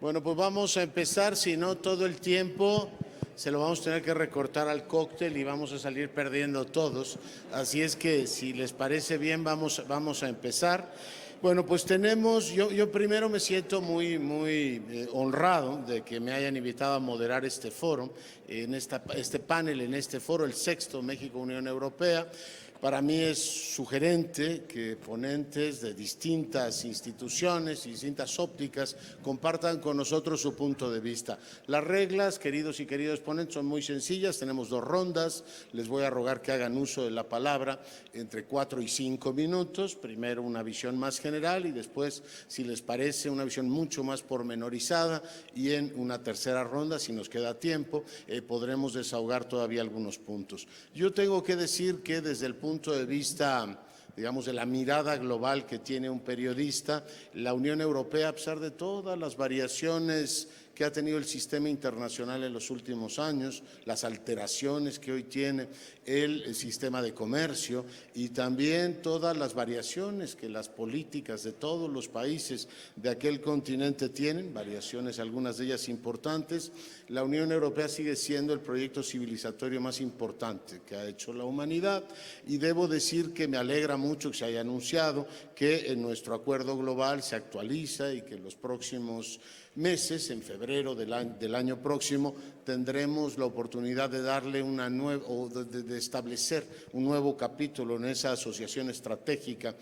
Bueno, pues vamos a empezar, si no todo el tiempo se lo vamos a tener que recortar al cóctel y vamos a salir perdiendo todos. Así es que si les parece bien vamos a empezar. Bueno, pues tenemos, yo primero me siento muy honrado de que me hayan invitado a moderar este foro, este panel, en este foro, el sexto México-Unión Europea. Para mí es sugerente que ponentes de distintas instituciones y distintas ópticas compartan con nosotros su punto de vista. Las reglas, queridos y queridas ponentes, son muy sencillas. Tenemos 2 rondas. Les voy a rogar que hagan uso de la palabra entre 4 y 5 minutos. Primero una visión más general y después, si les parece, una visión mucho más pormenorizada. Y en una tercera ronda, si nos queda tiempo, podremos desahogar todavía algunos puntos. Yo tengo que decir que desde el punto de vista, digamos, de la mirada global que tiene un periodista, la Unión Europea, a pesar de todas las variaciones que ha tenido el sistema internacional en los últimos años, las alteraciones que hoy tiene el sistema de comercio y también todas las variaciones que las políticas de todos los países de aquel continente tienen, variaciones algunas de ellas importantes, la Unión Europea sigue siendo el proyecto civilizatorio más importante que ha hecho la humanidad y debo decir que me alegra mucho que se haya anunciado que en nuestro acuerdo global se actualiza y que en los próximos meses, en febrero del año próximo, tendremos la oportunidad de darle una nueva, o de establecer un nuevo capítulo en esa asociación estratégica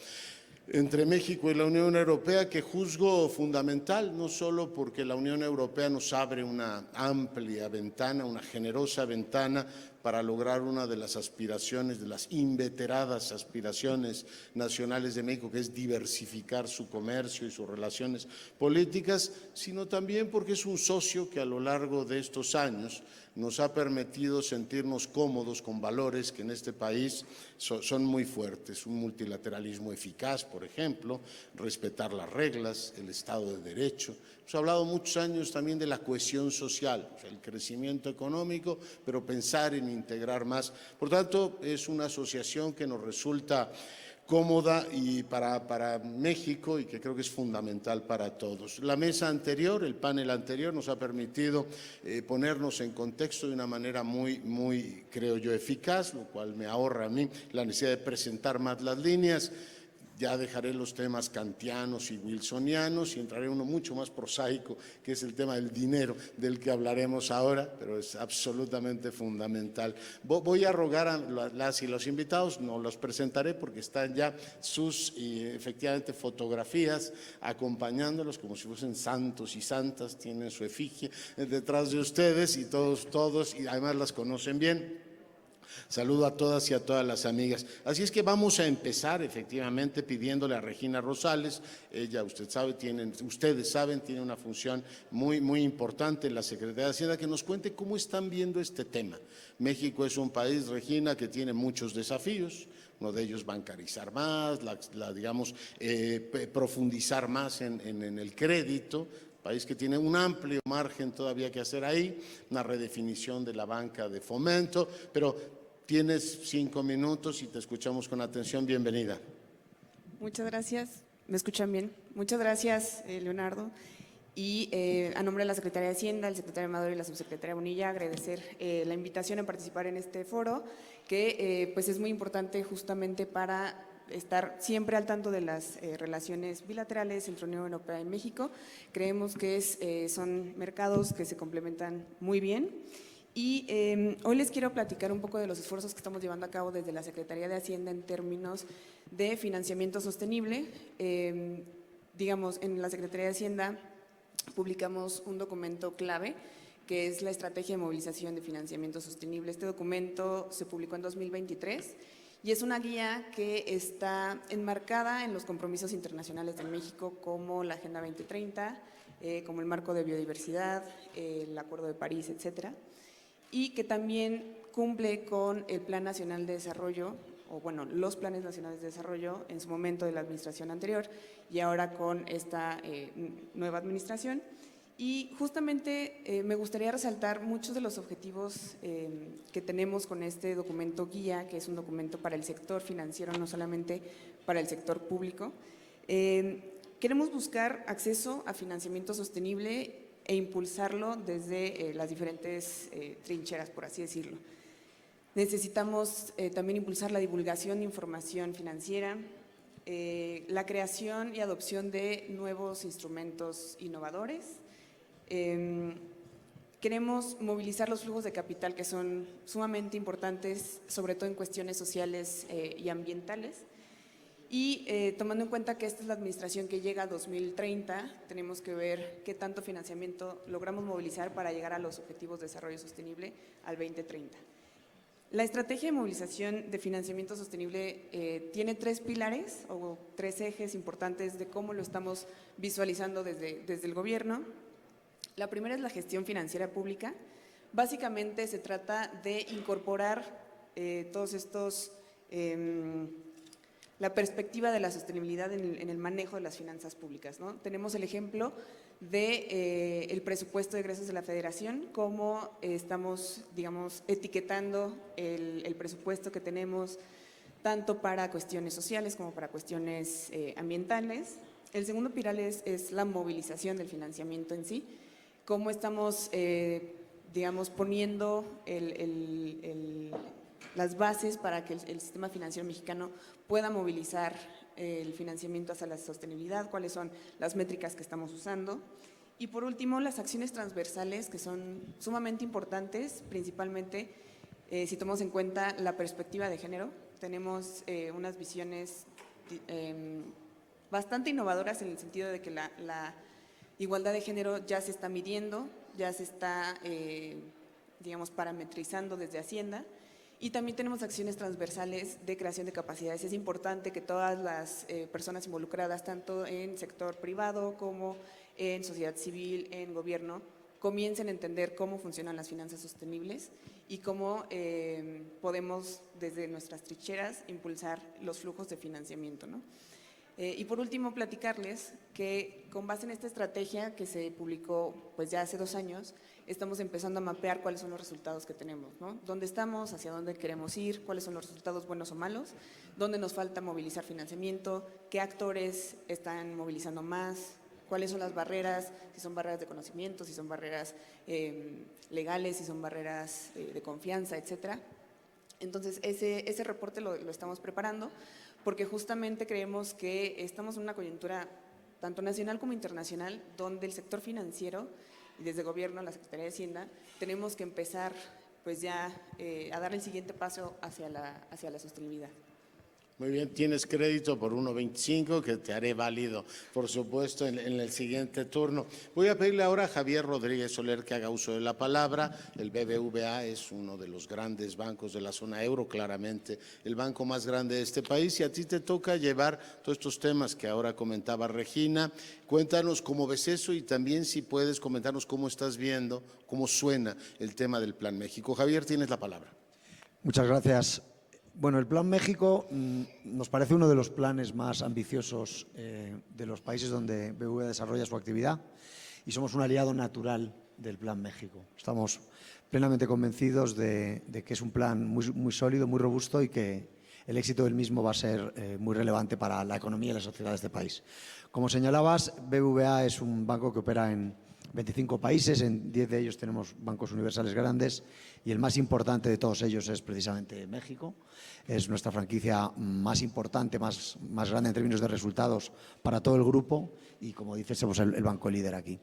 entre México y la Unión Europea, que juzgo fundamental, no solo porque la Unión Europea nos abre una amplia ventana, una generosa ventana para lograr una de las aspiraciones, de las inveteradas aspiraciones nacionales de México, que es diversificar su comercio y sus relaciones políticas, sino también porque es un socio que a lo largo de estos años nos ha permitido sentirnos cómodos con valores que en este país son muy fuertes. Un multilateralismo eficaz, por ejemplo, respetar las reglas, el Estado de Derecho. Hemos hablado muchos años también de la cohesión social, o sea, el crecimiento económico, pero pensar en integrar más. Por tanto, es una asociación que nos resulta cómoda y para México y que creo que es fundamental para todos. La mesa anterior, el panel anterior, nos ha permitido ponernos en contexto de una manera muy, creo yo, eficaz, lo cual me ahorra a mí la necesidad de presentar más las líneas. Ya dejaré los temas kantianos y wilsonianos y entraré uno mucho más prosaico, que es el tema del dinero, del que hablaremos ahora, pero es absolutamente fundamental. Voy a rogar a las y los invitados, no los presentaré porque están ya sus, efectivamente, fotografías acompañándolos como si fuesen santos y santas, tienen su efigie detrás de ustedes y todos, y además las conocen bien. Saludo a todas y a todas las amigas. Así es que vamos a empezar efectivamente pidiéndole a Regina Rosales. Ella, ustedes saben, tiene una función muy importante en la Secretaría de Hacienda, que nos cuente cómo están viendo este tema. México es un país, Regina, que tiene muchos desafíos. Uno de ellos, bancarizar más, profundizar más en el crédito. País que tiene un amplio margen todavía que hacer ahí, una redefinición de la banca de fomento, pero tienes 5 minutos y te escuchamos con atención. Bienvenida. Muchas gracias. ¿Me escuchan bien? Muchas gracias, Leonardo. Y a nombre de la Secretaría de Hacienda, el secretario Amador y la subsecretaria Bonilla, agradecer la invitación a participar en este foro, que pues es muy importante justamente para estar siempre al tanto de las relaciones bilaterales entre Unión Europea y México. Creemos que son mercados que se complementan muy bien. Y hoy les quiero platicar un poco de los esfuerzos que estamos llevando a cabo desde la Secretaría de Hacienda en términos de financiamiento sostenible. Digamos, en la Secretaría de Hacienda publicamos un documento clave que es la Estrategia de Movilización de Financiamiento Sostenible. Este documento se publicó en 2023 y es una guía que está enmarcada en los compromisos internacionales de México como la Agenda 2030, como el marco de biodiversidad, el Acuerdo de París, etcétera, y que también cumple con el Plan Nacional de Desarrollo, o bueno, los planes nacionales de desarrollo en su momento de la administración anterior y ahora con esta nueva administración. Y justamente me gustaría resaltar muchos de los objetivos que tenemos con este documento guía, que es un documento para el sector financiero, no solamente para el sector público. Queremos buscar acceso a financiamiento sostenible e impulsarlo desde las diferentes trincheras, por así decirlo. Necesitamos también impulsar la divulgación de información financiera, la creación y adopción de nuevos instrumentos innovadores. Queremos movilizar los flujos de capital que son sumamente importantes, sobre todo en cuestiones sociales y ambientales. Y tomando en cuenta que esta es la administración que llega a 2030, tenemos que ver qué tanto financiamiento logramos movilizar para llegar a los objetivos de desarrollo sostenible al 2030. La estrategia de movilización de financiamiento sostenible tiene 3 pilares o 3 ejes importantes de cómo lo estamos visualizando desde el gobierno. La primera es la gestión financiera pública. Básicamente se trata de incorporar todos estos, la perspectiva de la sostenibilidad en el manejo de las finanzas públicas, ¿no? Tenemos el ejemplo de el presupuesto de egresos de la Federación, cómo estamos, digamos, etiquetando el presupuesto que tenemos tanto para cuestiones sociales como para cuestiones ambientales. El segundo pilar es la movilización del financiamiento en sí, cómo estamos, digamos, poniendo las bases para que el sistema financiero mexicano pueda movilizar el financiamiento hacia la sostenibilidad, cuáles son las métricas que estamos usando. Y por último, las acciones transversales, que son sumamente importantes, principalmente si tomamos en cuenta la perspectiva de género. Tenemos unas visiones bastante innovadoras en el sentido de que la igualdad de género ya se está midiendo, ya se está, digamos, parametrizando desde Hacienda. Y también tenemos acciones transversales de creación de capacidades. Es importante que todas las personas involucradas, tanto en sector privado como en sociedad civil, en gobierno, comiencen a entender cómo funcionan las finanzas sostenibles y cómo podemos, desde nuestras trincheras, impulsar los flujos de financiamiento, ¿no? Y por último, platicarles que con base en esta estrategia que se publicó pues ya hace 2 años, estamos empezando a mapear cuáles son los resultados que tenemos, ¿no? ¿Dónde estamos? ¿Hacia dónde queremos ir? ¿Cuáles son los resultados buenos o malos? ¿Dónde nos falta movilizar financiamiento? ¿Qué actores están movilizando más? ¿Cuáles son las barreras? Si son barreras de conocimiento, si son barreras legales, si son barreras de confianza, etcétera. Entonces, ese reporte lo estamos preparando porque justamente creemos que estamos en una coyuntura tanto nacional como internacional donde el sector financiero y desde el gobierno, la Secretaría de Hacienda, tenemos que empezar pues ya a dar el siguiente paso hacia la sostenibilidad. Muy bien, tienes crédito por 1.25 que te haré válido, por supuesto, en el siguiente turno. Voy a pedirle ahora a Javier Rodríguez Soler que haga uso de la palabra. El BBVA es uno de los grandes bancos de la zona euro, claramente el banco más grande de este país, y a ti te toca llevar todos estos temas que ahora comentaba Regina. Cuéntanos cómo ves eso y también si puedes comentarnos cómo estás viendo, cómo suena el tema del Plan México. Javier, tienes la palabra. Muchas gracias. Bueno, el Plan México nos parece uno de los planes más ambiciosos de los países donde BBVA desarrolla su actividad y somos un aliado natural del Plan México. Estamos plenamente convencidos de que es un plan muy sólido, muy robusto y que el éxito del mismo va a ser muy relevante para la economía y la sociedad de este país. Como señalabas, BBVA es un banco que opera en 25 países, en 10 de ellos tenemos bancos universales grandes y el más importante de todos ellos es precisamente México. Es nuestra franquicia más importante, más grande en términos de resultados para todo el grupo y, como dices, somos el banco líder aquí.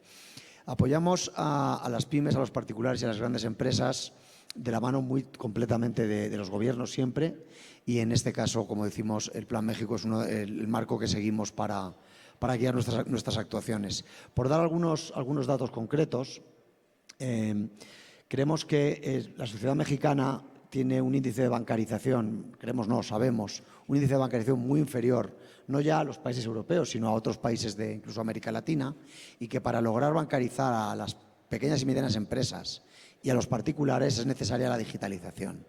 Apoyamos a las pymes, a los particulares y a las grandes empresas de la mano muy completamente de los gobiernos siempre y en este caso, como decimos, el Plan México es el marco que seguimos para guiar nuestras actuaciones. Por dar algunos datos concretos, creemos que la sociedad mexicana tiene un índice de bancarización, sabemos, un índice de bancarización muy inferior, no ya a los países europeos, sino a otros países de incluso América Latina, y que para lograr bancarizar a las pequeñas y medianas empresas y a los particulares es necesaria la digitalización.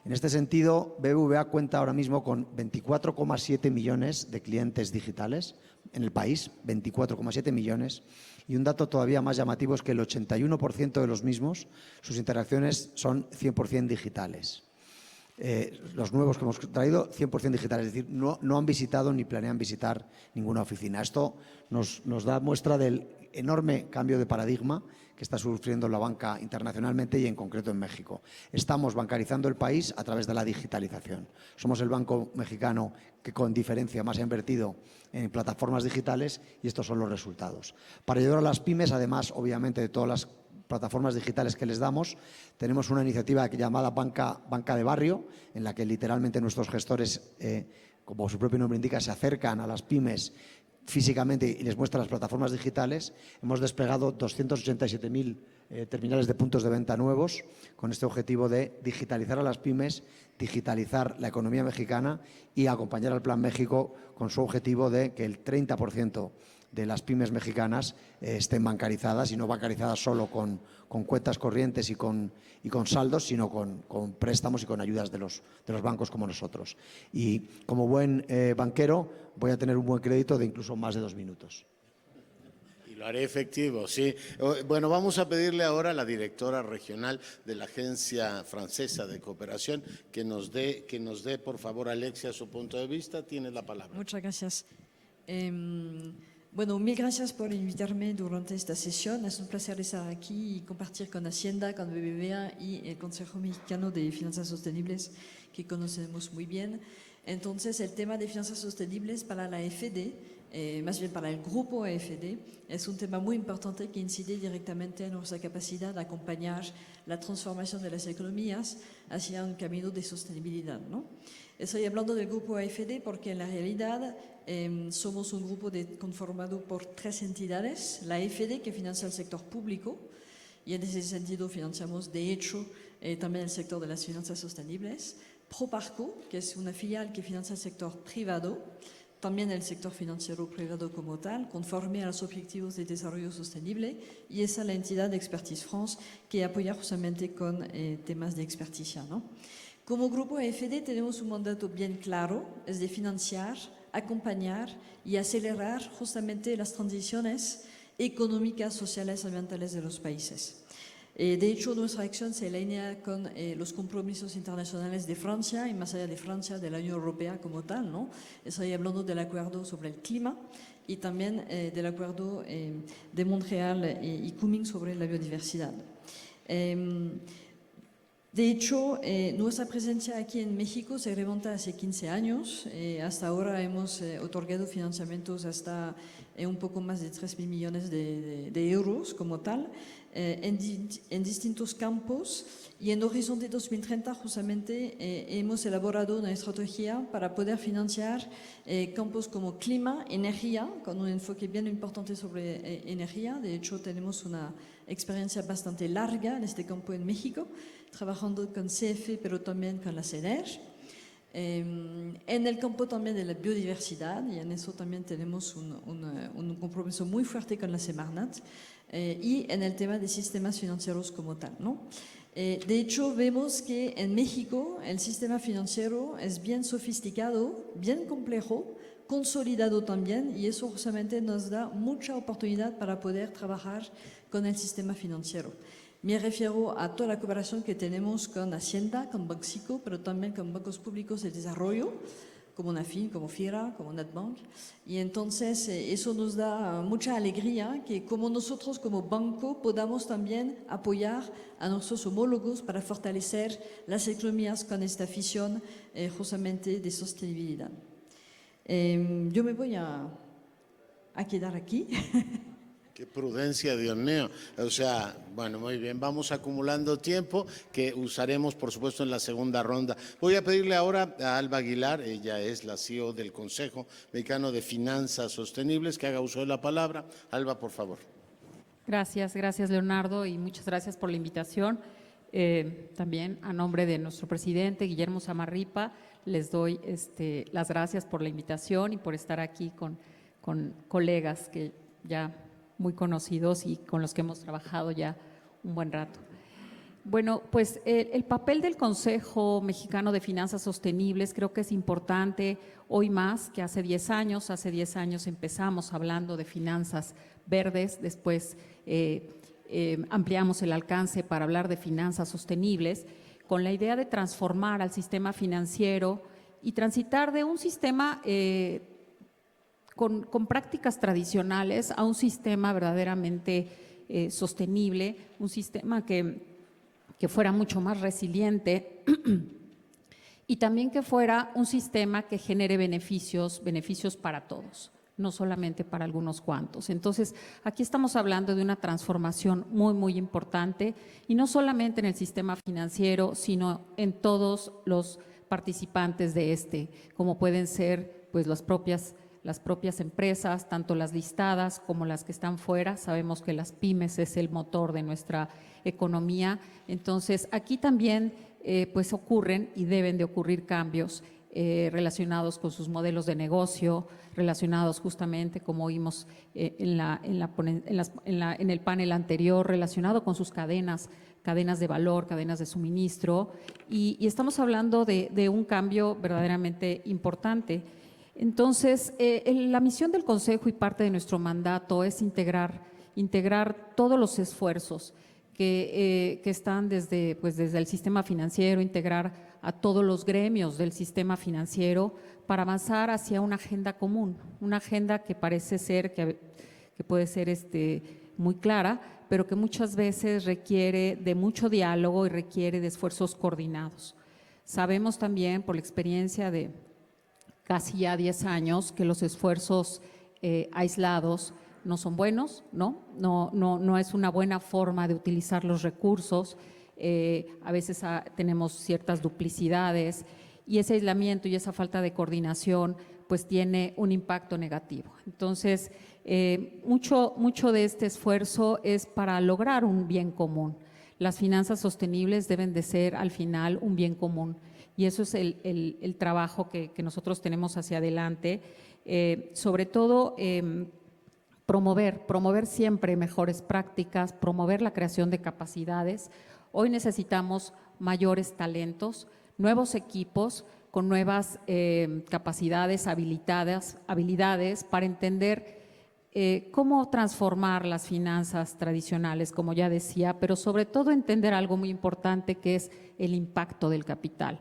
En este sentido, BBVA cuenta ahora mismo con 24,7 millones de clientes digitales en el país, 24,7 millones, y un dato todavía más llamativo es que el 81% de los mismos, sus interacciones son 100% digitales. Los nuevos que hemos traído, 100% digitales, es decir, no han visitado ni planean visitar ninguna oficina. Esto nos da muestra del enorme cambio de paradigma que está sufriendo la banca internacionalmente y en concreto en México. Estamos bancarizando el país a través de la digitalización. Somos el banco mexicano que con diferencia más ha invertido en plataformas digitales y estos son los resultados. Para ayudar a las pymes, además, obviamente, de todas las plataformas digitales que les damos, tenemos una iniciativa llamada Banca de Barrio, en la que literalmente nuestros gestores, como su propio nombre indica, se acercan a las pymes físicamente y les muestra las plataformas digitales. Hemos desplegado 287.000 terminales de puntos de venta nuevos con este objetivo de digitalizar a las pymes, digitalizar la economía mexicana y acompañar al Plan México con su objetivo de que el 30% de las pymes mexicanas estén bancarizadas y no bancarizadas solo con cuentas corrientes y con saldos, sino con préstamos y con ayudas de los bancos como nosotros. Y como buen banquero voy a tener un buen crédito de incluso más de 2 minutos. Y lo haré efectivo, sí. Bueno, vamos a pedirle ahora a la directora regional de la Agencia Francesa de Cooperación que nos dé, por favor, Alexia, su punto de vista. Tienes la palabra. Muchas gracias. Bueno, mil gracias por invitarme durante esta sesión. Es un placer estar aquí y compartir con Hacienda, con BBVA y el Consejo Mexicano de Finanzas Sostenibles, que conocemos muy bien. Entonces, el tema de finanzas sostenibles para la AFD, más bien para el grupo AFD, es un tema muy importante que incide directamente en nuestra capacidad de acompañar la transformación de las economías hacia un camino de sostenibilidad, ¿no? Estoy hablando del grupo AFD porque en la realidad somos un grupo conformado por 3 entidades. La AFD, que financia el sector público, y en ese sentido financiamos de hecho también el sector de las finanzas sostenibles. Proparco, que es una filial que financia el sector privado, también el sector financiero privado como tal, conforme a los objetivos de desarrollo sostenible, y esa es la entidad de Expertise France que apoya justamente con temas de experticia, ¿no? Como grupo AFD tenemos un mandato bien claro, es de financiar, acompañar y acelerar justamente las transiciones económicas, sociales y ambientales de los países. De hecho, nuestra acción se alinea con los compromisos internacionales de Francia y más allá de Francia, de la Unión Europea como tal, ¿no? Estoy hablando del acuerdo sobre el clima y también del acuerdo de Montreal y Kunming sobre la biodiversidad. De hecho, nuestra presencia aquí en México se remonta hace 15 años. Hasta ahora hemos otorgado financiamientos hasta un poco más de 3.000 millones de euros como tal, en distintos campos. Y en Horizonte 2030 justamente hemos elaborado una estrategia para poder financiar campos como clima, energía, con un enfoque bien importante sobre energía. De hecho, tenemos una experiencia bastante larga en este campo en México, trabajando con CFE, pero también con la CNR. En el campo también de la biodiversidad, y en eso también tenemos un compromiso muy fuerte con la Semarnat, y en el tema de sistemas financieros como tal, ¿no? De hecho, vemos que en México el sistema financiero es bien sofisticado, bien complejo, consolidado también, y eso justamente nos da mucha oportunidad para poder trabajar con el sistema financiero. Me refiero a toda la cooperación que tenemos con Hacienda, con Banxico, pero también con bancos públicos de desarrollo, como Nafin, como FIRA, como Netbank. Y entonces eso nos da mucha alegría que como nosotros como banco podamos también apoyar a nuestros homólogos para fortalecer las economías con esta visión justamente de sostenibilidad. Yo me voy a quedar aquí. Qué prudencia, Dios mío. O sea, bueno, muy bien, vamos acumulando tiempo que usaremos, por supuesto, en la segunda ronda. Voy a pedirle ahora a Alba Aguilar, ella es la CEO del Consejo Mexicano de Finanzas Sostenibles, que haga uso de la palabra. Alba, por favor. Gracias, Leonardo, y muchas gracias por la invitación. También a nombre de nuestro presidente, Guillermo Zamarripa, les doy las gracias por la invitación y por estar aquí con colegas que ya muy conocidos y con los que hemos trabajado ya un buen rato. Bueno, pues el papel del Consejo Mexicano de Finanzas Sostenibles creo que es importante hoy más que hace 10 años. Hace 10 años empezamos hablando de finanzas verdes, después ampliamos el alcance para hablar de finanzas sostenibles con la idea de transformar al sistema financiero y transitar de un sistema con prácticas tradicionales a un sistema verdaderamente sostenible, un sistema que fuera mucho más resiliente y también que fuera un sistema que genere beneficios para todos, no solamente para algunos cuantos. Entonces, aquí estamos hablando de una transformación muy, muy importante, y no solamente en el sistema financiero, sino en todos los participantes de este, como pueden ser pues las propias empresas, tanto las listadas como las que están fuera. Sabemos que las pymes es el motor de nuestra economía. Entonces, aquí también pues ocurren y deben de ocurrir cambios relacionados con sus modelos de negocio, relacionados justamente, como oímos en el panel anterior, relacionado con sus cadenas de valor, cadenas de suministro, y estamos hablando de un cambio verdaderamente importante. Entonces, la misión del Consejo y parte de nuestro mandato es integrar todos los esfuerzos que están desde el sistema financiero, integrar a todos los gremios del sistema financiero para avanzar hacia una agenda común, una agenda que parece ser, que puede ser muy clara, pero que muchas veces requiere de mucho diálogo y requiere de esfuerzos coordinados. Sabemos también por la experiencia de casi ya 10 años que los esfuerzos aislados no son buenos, no es una buena forma de utilizar los recursos. A veces tenemos ciertas duplicidades, y ese aislamiento y esa falta de coordinación pues tiene un impacto negativo. Entonces, mucho de este esfuerzo es para lograr un bien común. Las finanzas sostenibles deben de ser al final un bien común, y eso es el trabajo que nosotros tenemos hacia adelante. Sobre todo, promover siempre mejores prácticas, promover la creación de capacidades. Hoy necesitamos mayores talentos, nuevos equipos con nuevas capacidades, habilidades para entender cómo transformar las finanzas tradicionales, como ya decía, pero sobre todo entender algo muy importante, que es el impacto del capital.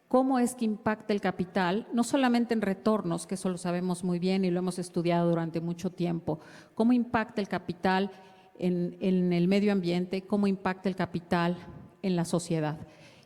¿Cómo es que impacta el capital? No solamente en retornos, que eso lo sabemos muy bien y lo hemos estudiado durante mucho tiempo. ¿Cómo impacta el capital en el medio ambiente? ¿Cómo impacta el capital en la sociedad?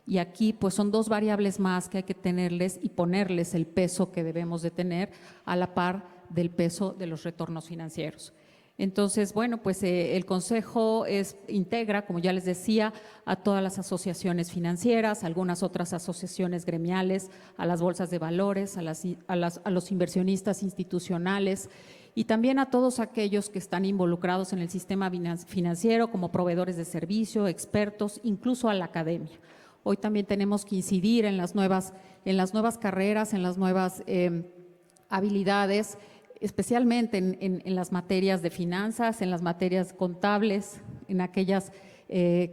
Y aquí pues son dos variables más que hay que tenerles y ponerles el peso que debemos de tener a la par del peso de los retornos financieros. Entonces, bueno, pues el Consejo integra, como ya les decía, a todas las asociaciones financieras, algunas otras asociaciones gremiales, a las bolsas de valores, a los inversionistas institucionales, y también a todos aquellos que están involucrados en el sistema financiero como proveedores de servicio, expertos, incluso a la academia. Hoy también tenemos que incidir en las nuevas carreras, en las nuevas habilidades, especialmente en las materias de finanzas, en las materias contables, en aquellas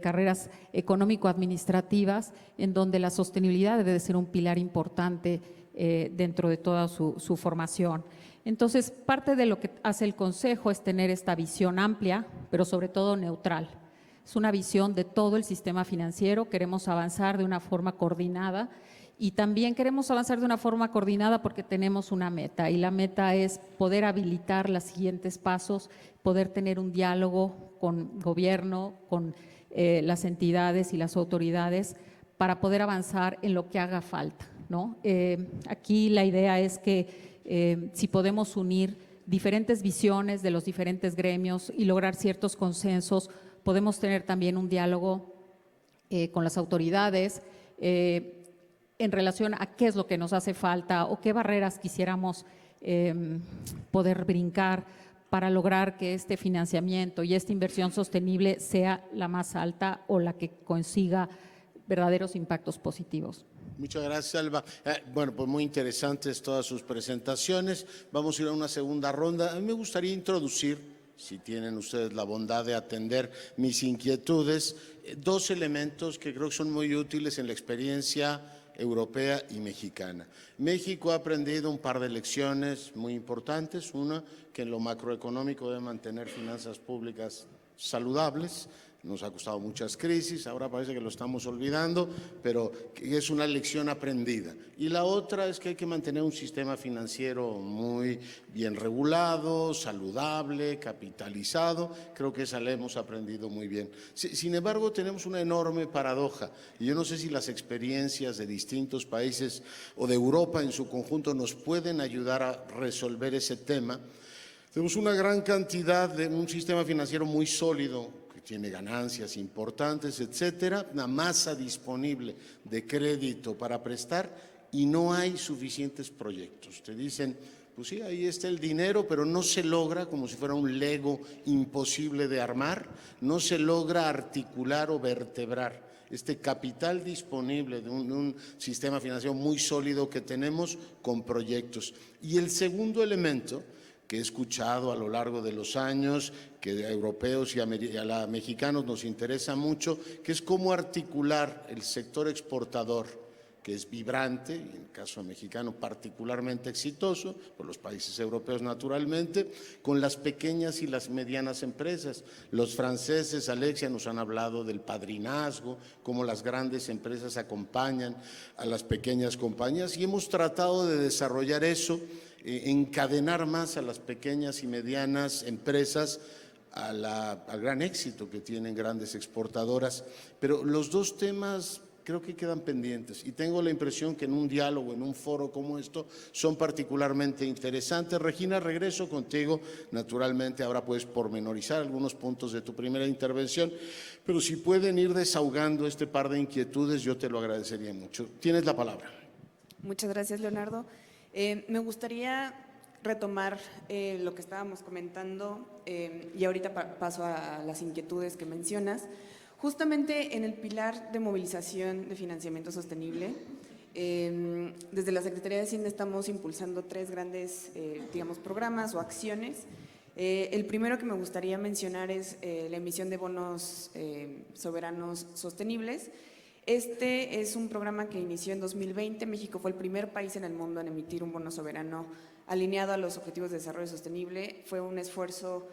carreras económico-administrativas, en donde la sostenibilidad debe de ser un pilar importante dentro de toda su formación. Entonces, parte de lo que hace el Consejo es tener esta visión amplia, pero sobre todo neutral. Es una visión de todo el sistema financiero. Queremos avanzar de una forma coordinada, y también queremos avanzar de una forma coordinada porque tenemos una meta, y la meta es poder habilitar los siguientes pasos, poder tener un diálogo con gobierno, con las entidades y las autoridades para poder avanzar en lo que haga falta, ¿no? Aquí la idea es que si podemos unir diferentes visiones de los diferentes gremios y lograr ciertos consensos, podemos tener también un diálogo con las autoridades en relación a qué es lo que nos hace falta o qué barreras quisiéramos poder brincar para lograr que este financiamiento y esta inversión sostenible sea la más alta o la que consiga verdaderos impactos positivos. Muchas gracias, Alba. Bueno, pues muy interesantes todas sus presentaciones. Vamos a ir a una segunda ronda. A mí me gustaría introducir, si tienen ustedes la bondad de atender mis inquietudes, dos elementos que creo que son muy útiles en la experiencia europea y mexicana. México ha aprendido un par de lecciones muy importantes. Una, que en lo macroeconómico debe mantener finanzas públicas saludables. nos ha costado muchas crisis, ahora parece que lo estamos olvidando, pero que es una lección aprendida. Y la otra es que hay que mantener un sistema financiero muy bien regulado, saludable, capitalizado. Creo que esa la hemos aprendido muy bien. Sin embargo, tenemos una enorme paradoja, y yo no sé si las experiencias de distintos países o de Europa en su conjunto nos pueden ayudar a resolver ese tema. Tenemos una gran cantidad de un sistema financiero muy sólido, tiene ganancias importantes, etcétera, una masa disponible de crédito para prestar y no hay suficientes proyectos. Te dicen, pues sí, ahí está el dinero, pero no se logra, como si fuera un Lego imposible de armar, no se logra articular o vertebrar este capital disponible de un sistema financiero muy sólido que tenemos con proyectos. Y el segundo elemento que he escuchado a lo largo de los años, que a europeos y a mexicanos nos interesa mucho, que es cómo articular el sector exportador, que es vibrante, y en el caso mexicano particularmente exitoso, por los países europeos naturalmente, con las pequeñas y las medianas empresas. Los franceses, Alexia, nos han hablado del padrinazgo, cómo las grandes empresas acompañan a las pequeñas compañías, y hemos tratado de desarrollar eso, encadenar más a las pequeñas y medianas empresas al gran éxito que tienen grandes exportadoras. Pero los dos temas creo que quedan pendientes y tengo la impresión que en un diálogo, en un foro como esto, son particularmente interesantes. Regina, regreso contigo. Naturalmente ahora puedes pormenorizar algunos puntos de tu primera intervención, pero si pueden ir desahogando este par de inquietudes, yo te lo agradecería mucho. Tienes la palabra. Muchas gracias, Leonardo. Me gustaría retomar lo que estábamos comentando y ahorita paso a las inquietudes que mencionas. Justamente en el pilar de movilización de financiamiento sostenible, desde la Secretaría de Hacienda estamos impulsando 3 grandes, programas o acciones. El primero que me gustaría mencionar es la emisión de bonos soberanos sostenibles. Este es un programa que inició en 2020. México fue el primer país en el mundo en emitir un bono soberano alineado a los Objetivos de Desarrollo Sostenible. Fue un esfuerzo,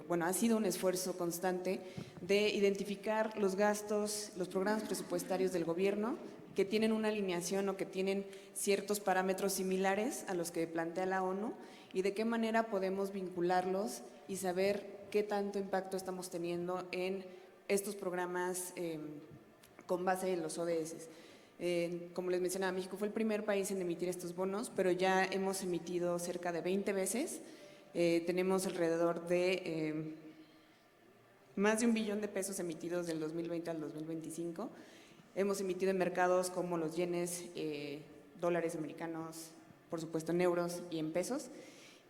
ha sido un esfuerzo constante de identificar los gastos, los programas presupuestarios del gobierno que tienen una alineación o que tienen ciertos parámetros similares a los que plantea la ONU y de qué manera podemos vincularlos y saber qué tanto impacto estamos teniendo en estos programas con base en los ODS. Como les mencionaba, México fue el primer país en emitir estos bonos, pero ya hemos emitido cerca de 20 veces. Tenemos alrededor de más de $1 billón emitidos del 2020 al 2025. Hemos emitido en mercados como los yenes, dólares americanos, por supuesto en euros y en pesos.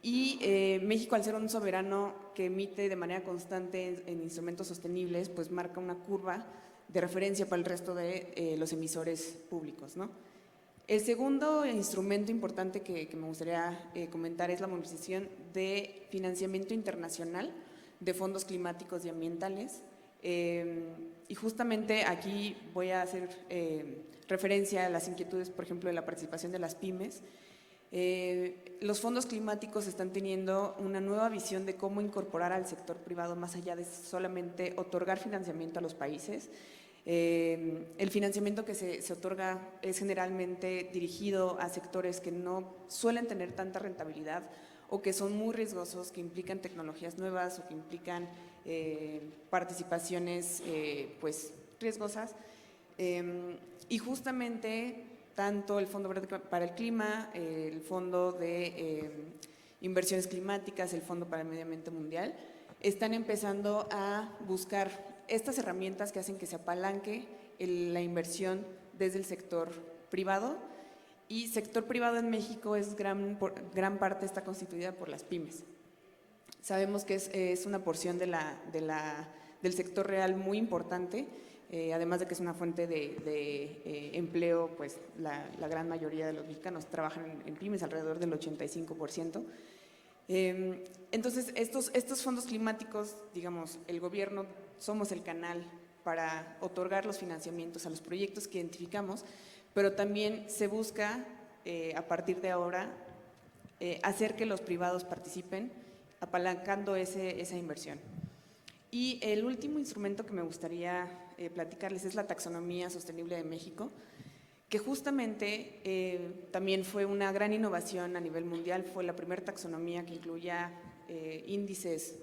Y México, al ser un soberano que emite de manera constante en instrumentos sostenibles, pues marca una curva de referencia para el resto de los emisores públicos, ¿no? El segundo instrumento importante que me gustaría comentar es la movilización de financiamiento internacional de fondos climáticos y ambientales. Y justamente aquí voy a hacer referencia a las inquietudes, por ejemplo, de la participación de las pymes. Los fondos climáticos están teniendo una nueva visión de cómo incorporar al sector privado más allá de solamente otorgar financiamiento a los países. El financiamiento que se otorga es generalmente dirigido a sectores que no suelen tener tanta rentabilidad o que son muy riesgosos, que implican tecnologías nuevas o que implican participaciones pues riesgosas. Y justamente tanto el Fondo Verde para el Clima, el Fondo de Inversiones Climáticas, el Fondo para el Medio Ambiente Mundial, están empezando a buscar estas herramientas que hacen que se apalanque la inversión desde el sector privado. Y sector privado en México es gran parte está constituida por las pymes. Sabemos que es una porción del sector real muy importante, además de que es una fuente de empleo, pues la gran mayoría de los mexicanos trabajan en pymes, alrededor del 85%. Entonces, estos fondos climáticos, digamos, el gobierno somos el canal para otorgar los financiamientos a los proyectos que identificamos, pero también se busca, a partir de ahora, hacer que los privados participen, apalancando esa inversión. Y el último instrumento que me gustaría platicarles es la taxonomía sostenible de México, que justamente también fue una gran innovación a nivel mundial. Fue la primera taxonomía que incluía índices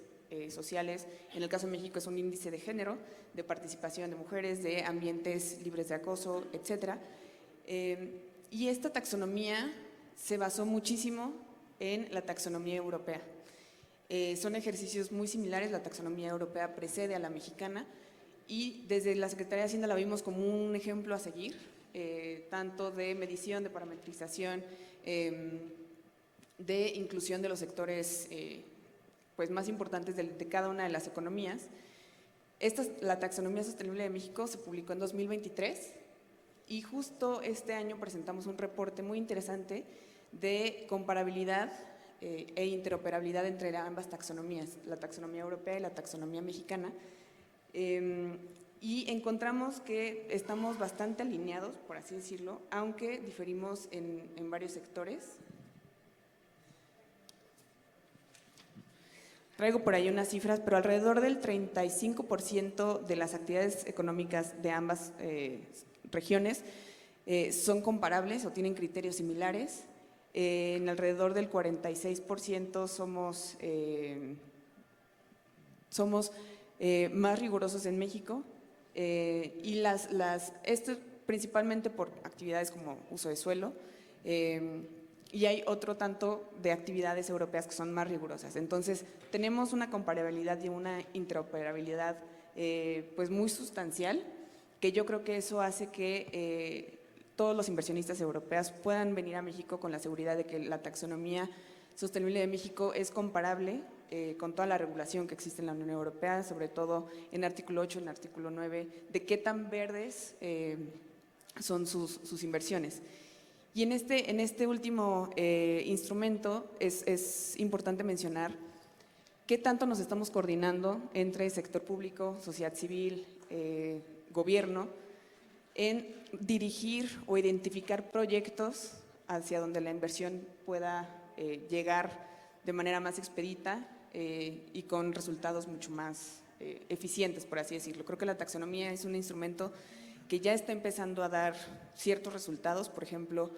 sociales. En el caso de México es un índice de género, de participación de mujeres, de ambientes libres de acoso, etc. Y esta taxonomía se basó muchísimo en la taxonomía europea. Son ejercicios muy similares. La taxonomía europea precede a la mexicana y desde la Secretaría de Hacienda la vimos como un ejemplo a seguir, tanto de medición, de parametrización, de inclusión de los sectores pues más importantes de cada una de las economías. La taxonomía sostenible de México se publicó en 2023 y justo este año presentamos un reporte muy interesante de comparabilidad e interoperabilidad entre ambas taxonomías, la taxonomía europea y la taxonomía mexicana, y encontramos que estamos bastante alineados, por así decirlo, aunque diferimos en varios sectores. Traigo por ahí unas cifras, pero alrededor del 35% de las actividades económicas de ambas regiones son comparables o tienen criterios similares. En alrededor del 46% somos más rigurosos en México, y esto es principalmente por actividades como uso de suelo, y hay otro tanto de actividades europeas que son más rigurosas. Entonces, tenemos una comparabilidad y una interoperabilidad pues muy sustancial, que yo creo que eso hace que todos los inversionistas europeos puedan venir a México con la seguridad de que la taxonomía sostenible de México es comparable con toda la regulación que existe en la Unión Europea, sobre todo en el artículo 8, en el artículo 9, de qué tan verdes son sus inversiones. Y en este último instrumento es importante mencionar qué tanto nos estamos coordinando entre sector público, sociedad civil, gobierno, en dirigir o identificar proyectos hacia donde la inversión pueda llegar de manera más expedita y con resultados mucho más eficientes, por así decirlo. Creo que la taxonomía es un instrumento que ya está empezando a dar ciertos resultados. Por ejemplo,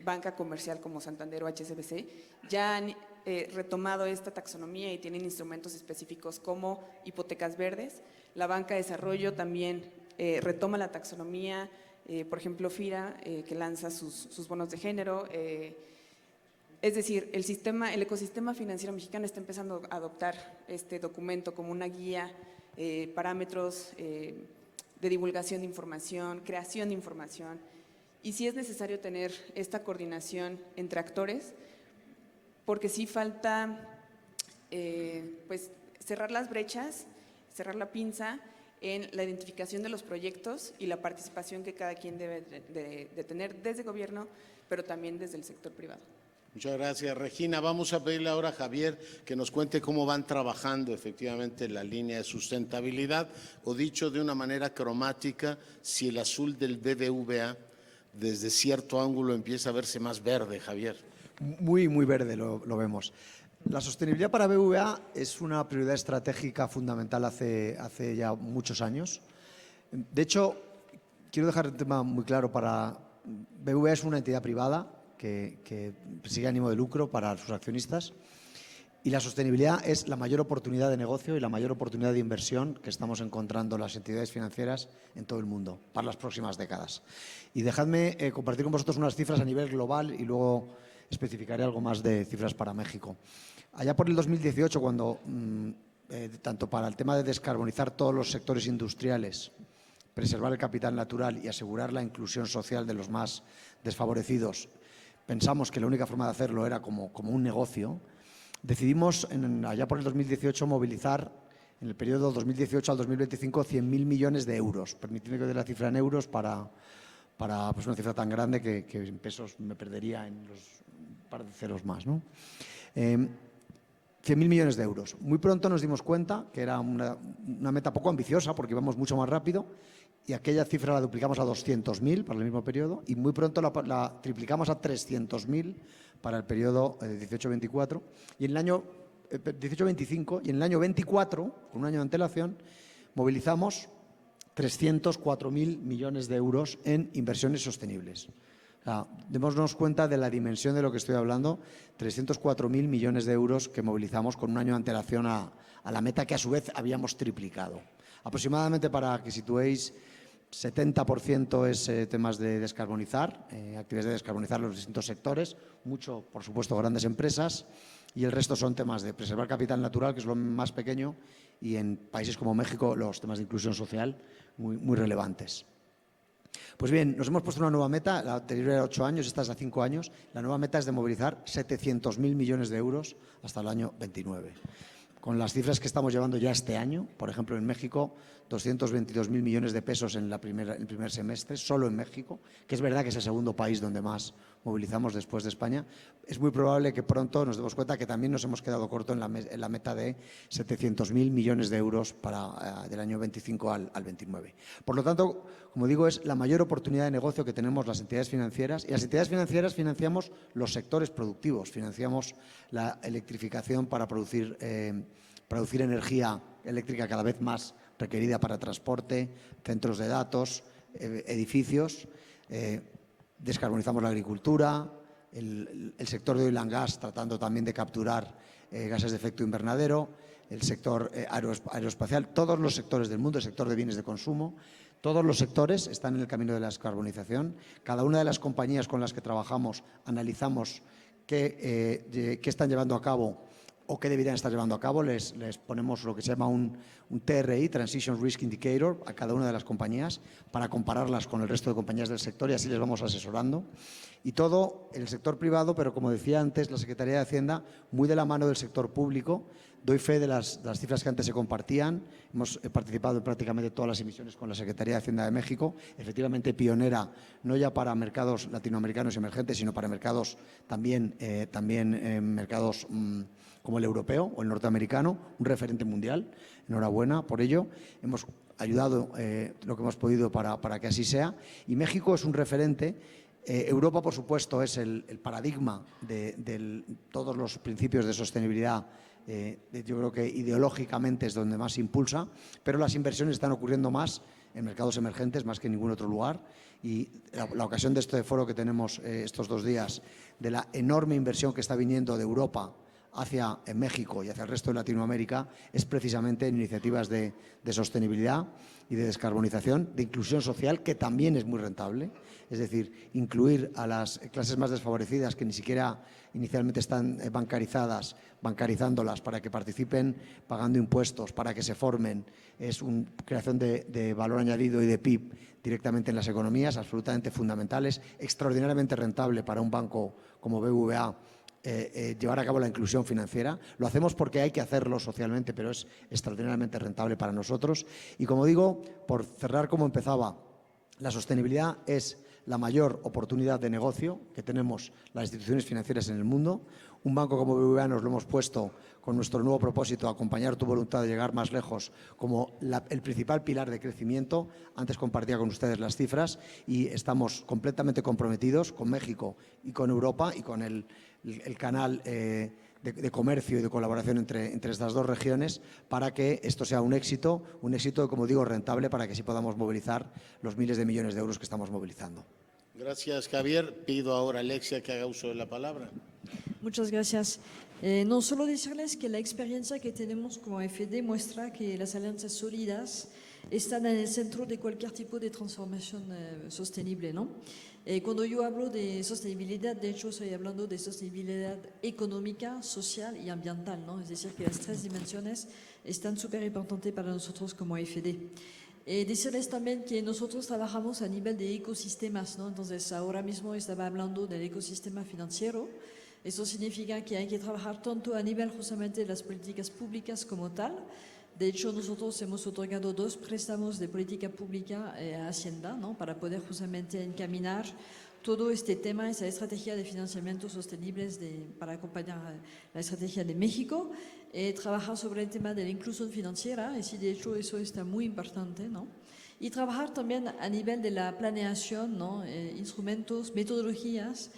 banca comercial como Santander o HSBC ya han retomado esta taxonomía y tienen instrumentos específicos como hipotecas verdes. La banca de desarrollo también retoma la taxonomía, por ejemplo FIRA, que lanza sus bonos de género. Es decir, el ecosistema financiero mexicano está empezando a adoptar este documento como una guía, parámetros de divulgación de información, creación de información, y sí es necesario tener esta coordinación entre actores, porque sí falta pues cerrar las brechas, cerrar la pinza en la identificación de los proyectos y la participación que cada quien debe de tener desde el gobierno, pero también desde el sector privado. Muchas gracias, Regina. Vamos a pedirle ahora a Javier que nos cuente cómo van trabajando efectivamente la línea de sustentabilidad, o dicho de una manera cromática, si el azul del BBVA desde cierto ángulo empieza a verse más verde, Javier. Muy, muy verde lo vemos. La sostenibilidad para BBVA es una prioridad estratégica fundamental hace ya muchos años. De hecho, quiero dejar el tema muy claro. BBVA es una entidad privada que persigue ánimo de lucro para sus accionistas, y la sostenibilidad es la mayor oportunidad de negocio y la mayor oportunidad de inversión que estamos encontrando las entidades financieras en todo el mundo para las próximas décadas. Y dejadme compartir con vosotros unas cifras a nivel global y luego especificaré algo más de cifras para México. Allá por el 2018, cuando tanto para el tema de descarbonizar todos los sectores industriales, preservar el capital natural y asegurar la inclusión social de los más desfavorecidos, pensamos que la única forma de hacerlo era como un negocio. Decidimos allá por el 2018 movilizar en el periodo 2018 al 2025 100.000 millones de euros. Permitidme que dé la cifra en euros para pues una cifra tan grande que en pesos me perdería en los par de ceros más, ¿no? 100.000 millones de euros. Muy pronto nos dimos cuenta que era una meta poco ambiciosa porque íbamos mucho más rápido, y aquella cifra la duplicamos a 200.000 para el mismo periodo, y muy pronto la triplicamos a 300.000 para el periodo 18-24, y en el año 18-25, y en el año 24, con un año de antelación, movilizamos 304.000 millones de euros en inversiones sostenibles. O sea, démonos cuenta de la dimensión de lo que estoy hablando, 304.000 millones de euros que movilizamos con un año de antelación a la meta que a su vez habíamos triplicado. Aproximadamente, para que situéis, 70% es temas de descarbonizar, actividades de descarbonizar los distintos sectores, mucho, por supuesto, grandes empresas, y el resto son temas de preservar capital natural, que es lo más pequeño, y en países como México los temas de inclusión social muy relevantes. Pues bien, nos hemos puesto una nueva meta, la anterior era 8 años, esta es a 5 años. La nueva meta es de movilizar 700.000 millones de euros hasta el año 29. Con las cifras que estamos llevando ya este año, por ejemplo, en México, 222.000 millones de pesos en el primer semestre, solo en México, que es verdad que es el segundo país donde más movilizamos después de España. Es muy probable que pronto nos demos cuenta que también nos hemos quedado corto en la meta de 700.000 millones de euros del año 25 al 29. Por lo tanto, como digo, es la mayor oportunidad de negocio que tenemos las entidades financieras, y las entidades financieras financiamos los sectores productivos, financiamos la electrificación para producir energía eléctrica cada vez más requerida para transporte, centros de datos, edificios. Descarbonizamos la agricultura, el sector de oil and gas, tratando también de capturar gases de efecto invernadero, el sector aeroespacial, todos los sectores del mundo, el sector de bienes de consumo. Todos los sectores están en el camino de la descarbonización. Cada una de las compañías con las que trabajamos analizamos qué están llevando a cabo o qué deberían estar llevando a cabo. Les ponemos lo que se llama un TRI, Transition Risk Indicator, a cada una de las compañías para compararlas con el resto de compañías del sector, y así les vamos asesorando. Y todo en el sector privado, pero como decía antes, la Secretaría de Hacienda, muy de la mano del sector público. Doy fe de las cifras que antes se compartían. Hemos participado en prácticamente todas las emisiones con la Secretaría de Hacienda de México, efectivamente pionera, no ya para mercados latinoamericanos y emergentes, sino para mercados también mercados como el europeo o el norteamericano, un referente mundial. Enhorabuena por ello. Hemos ayudado lo que hemos podido para que así sea. Y México es un referente. Europa, por supuesto, es el paradigma de todos los principios de sostenibilidad. Yo creo que ideológicamente es donde más se impulsa, pero las inversiones están ocurriendo más en mercados emergentes, más que en ningún otro lugar. Y la ocasión de este foro que tenemos estos 2 días, de la enorme inversión que está viniendo de Europa hacia México y hacia el resto de Latinoamérica, es precisamente en iniciativas de sostenibilidad y de descarbonización, de inclusión social, que también es muy rentable. Es decir, incluir a las clases más desfavorecidas, que ni siquiera inicialmente están bancarizadas, bancarizándolas para que participen pagando impuestos, para que se formen, es una creación de valor añadido y de PIB directamente en las economías, absolutamente fundamentales, extraordinariamente rentable para un banco como BBVA. Llevar a cabo la inclusión financiera. Lo hacemos porque hay que hacerlo socialmente, pero es extraordinariamente rentable para nosotros. Y como digo, por cerrar como empezaba, la sostenibilidad es la mayor oportunidad de negocio que tenemos las instituciones financieras en el mundo. Un banco como BBVA nos lo hemos puesto con nuestro nuevo propósito, acompañar tu voluntad de llegar más lejos, como el principal pilar de crecimiento. Antes compartía con ustedes las cifras y estamos completamente comprometidos con México y con Europa y con el canal de comercio y de colaboración entre estas dos regiones, para que esto sea un éxito, como digo, rentable, para que así podamos movilizar los miles de millones de euros que estamos movilizando. Gracias, Javier. Pido ahora a Alexia que haga uso de la palabra. Muchas gracias. No solo decirles que la experiencia que tenemos como FD muestra que las alianzas sólidas están en el centro de cualquier tipo de transformación sostenible, ¿no? Cuando yo hablo de sostenibilidad, de hecho estoy hablando de sostenibilidad económica, social y ambiental, ¿no? Es decir, que las 3 dimensiones están súper importantes para nosotros como FD. Decirles también que nosotros trabajamos a nivel de ecosistemas, ¿no? Entonces, ahora mismo estaba hablando del ecosistema financiero. Eso significa que hay que trabajar tanto a nivel justamente de las políticas públicas como tal. De hecho, nosotros hemos otorgado 2 préstamos de política pública a Hacienda, ¿no? Para poder justamente encaminar todo este tema, esa estrategia de financiamiento sostenibles para acompañar la estrategia de México. Trabajar sobre el tema de la inclusión financiera, y sí, de hecho eso está muy importante, ¿no? Y trabajar también a nivel de la planeación, ¿no? Instrumentos, metodologías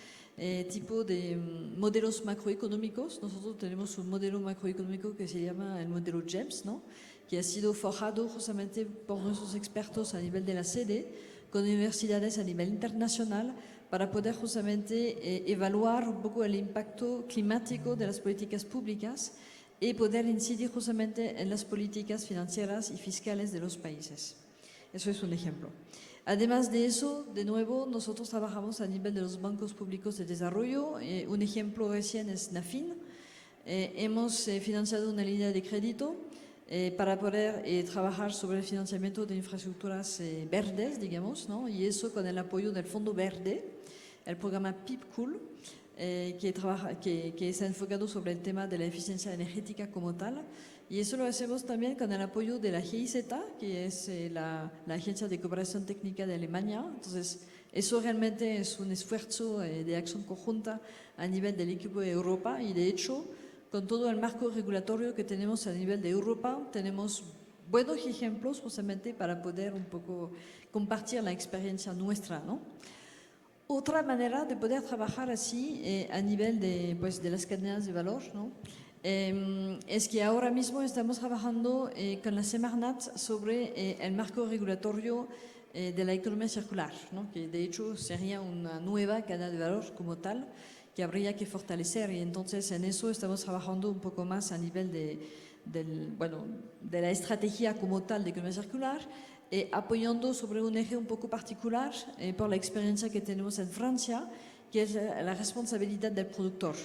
tipo de modelos macroeconómicos. Nosotros tenemos un modelo macroeconómico que se llama el modelo GEMS, ¿no? Que ha sido forjado justamente por nuestros expertos a nivel de la sede, con universidades a nivel internacional, para poder justamente evaluar un poco el impacto climático de las políticas públicas y poder incidir justamente en las políticas financieras y fiscales de los países. Eso es un ejemplo. Además de eso, de nuevo, nosotros trabajamos a nivel de los bancos públicos de desarrollo. Un ejemplo recién es NAFIN. Hemos financiado una línea de crédito para poder trabajar sobre el financiamiento de infraestructuras verdes, digamos, ¿no? Y eso con el apoyo del Fondo Verde, el programa PIPCool, que está enfocado sobre el tema de la eficiencia energética como tal. Y eso lo hacemos también con el apoyo de la GIZ, que es la Agencia de Cooperación Técnica de Alemania. Entonces, eso realmente es un esfuerzo de acción conjunta a nivel del equipo de Europa y, de hecho, con todo el marco regulatorio que tenemos a nivel de Europa, tenemos buenos ejemplos justamente para poder un poco compartir la experiencia nuestra, ¿no? Otra manera de poder trabajar así a nivel de las cadenas de valor, ¿no? Es que ahora mismo estamos trabajando con la Semarnat sobre el marco regulatorio de la economía circular, ¿no? Que de hecho sería una nueva cadena de valor como tal que habría que fortalecer, y entonces en eso estamos trabajando un poco más a nivel de la estrategia como tal de economía circular, apoyando sobre un eje un poco particular por la experiencia que tenemos en Francia, que es la responsabilidad del productor.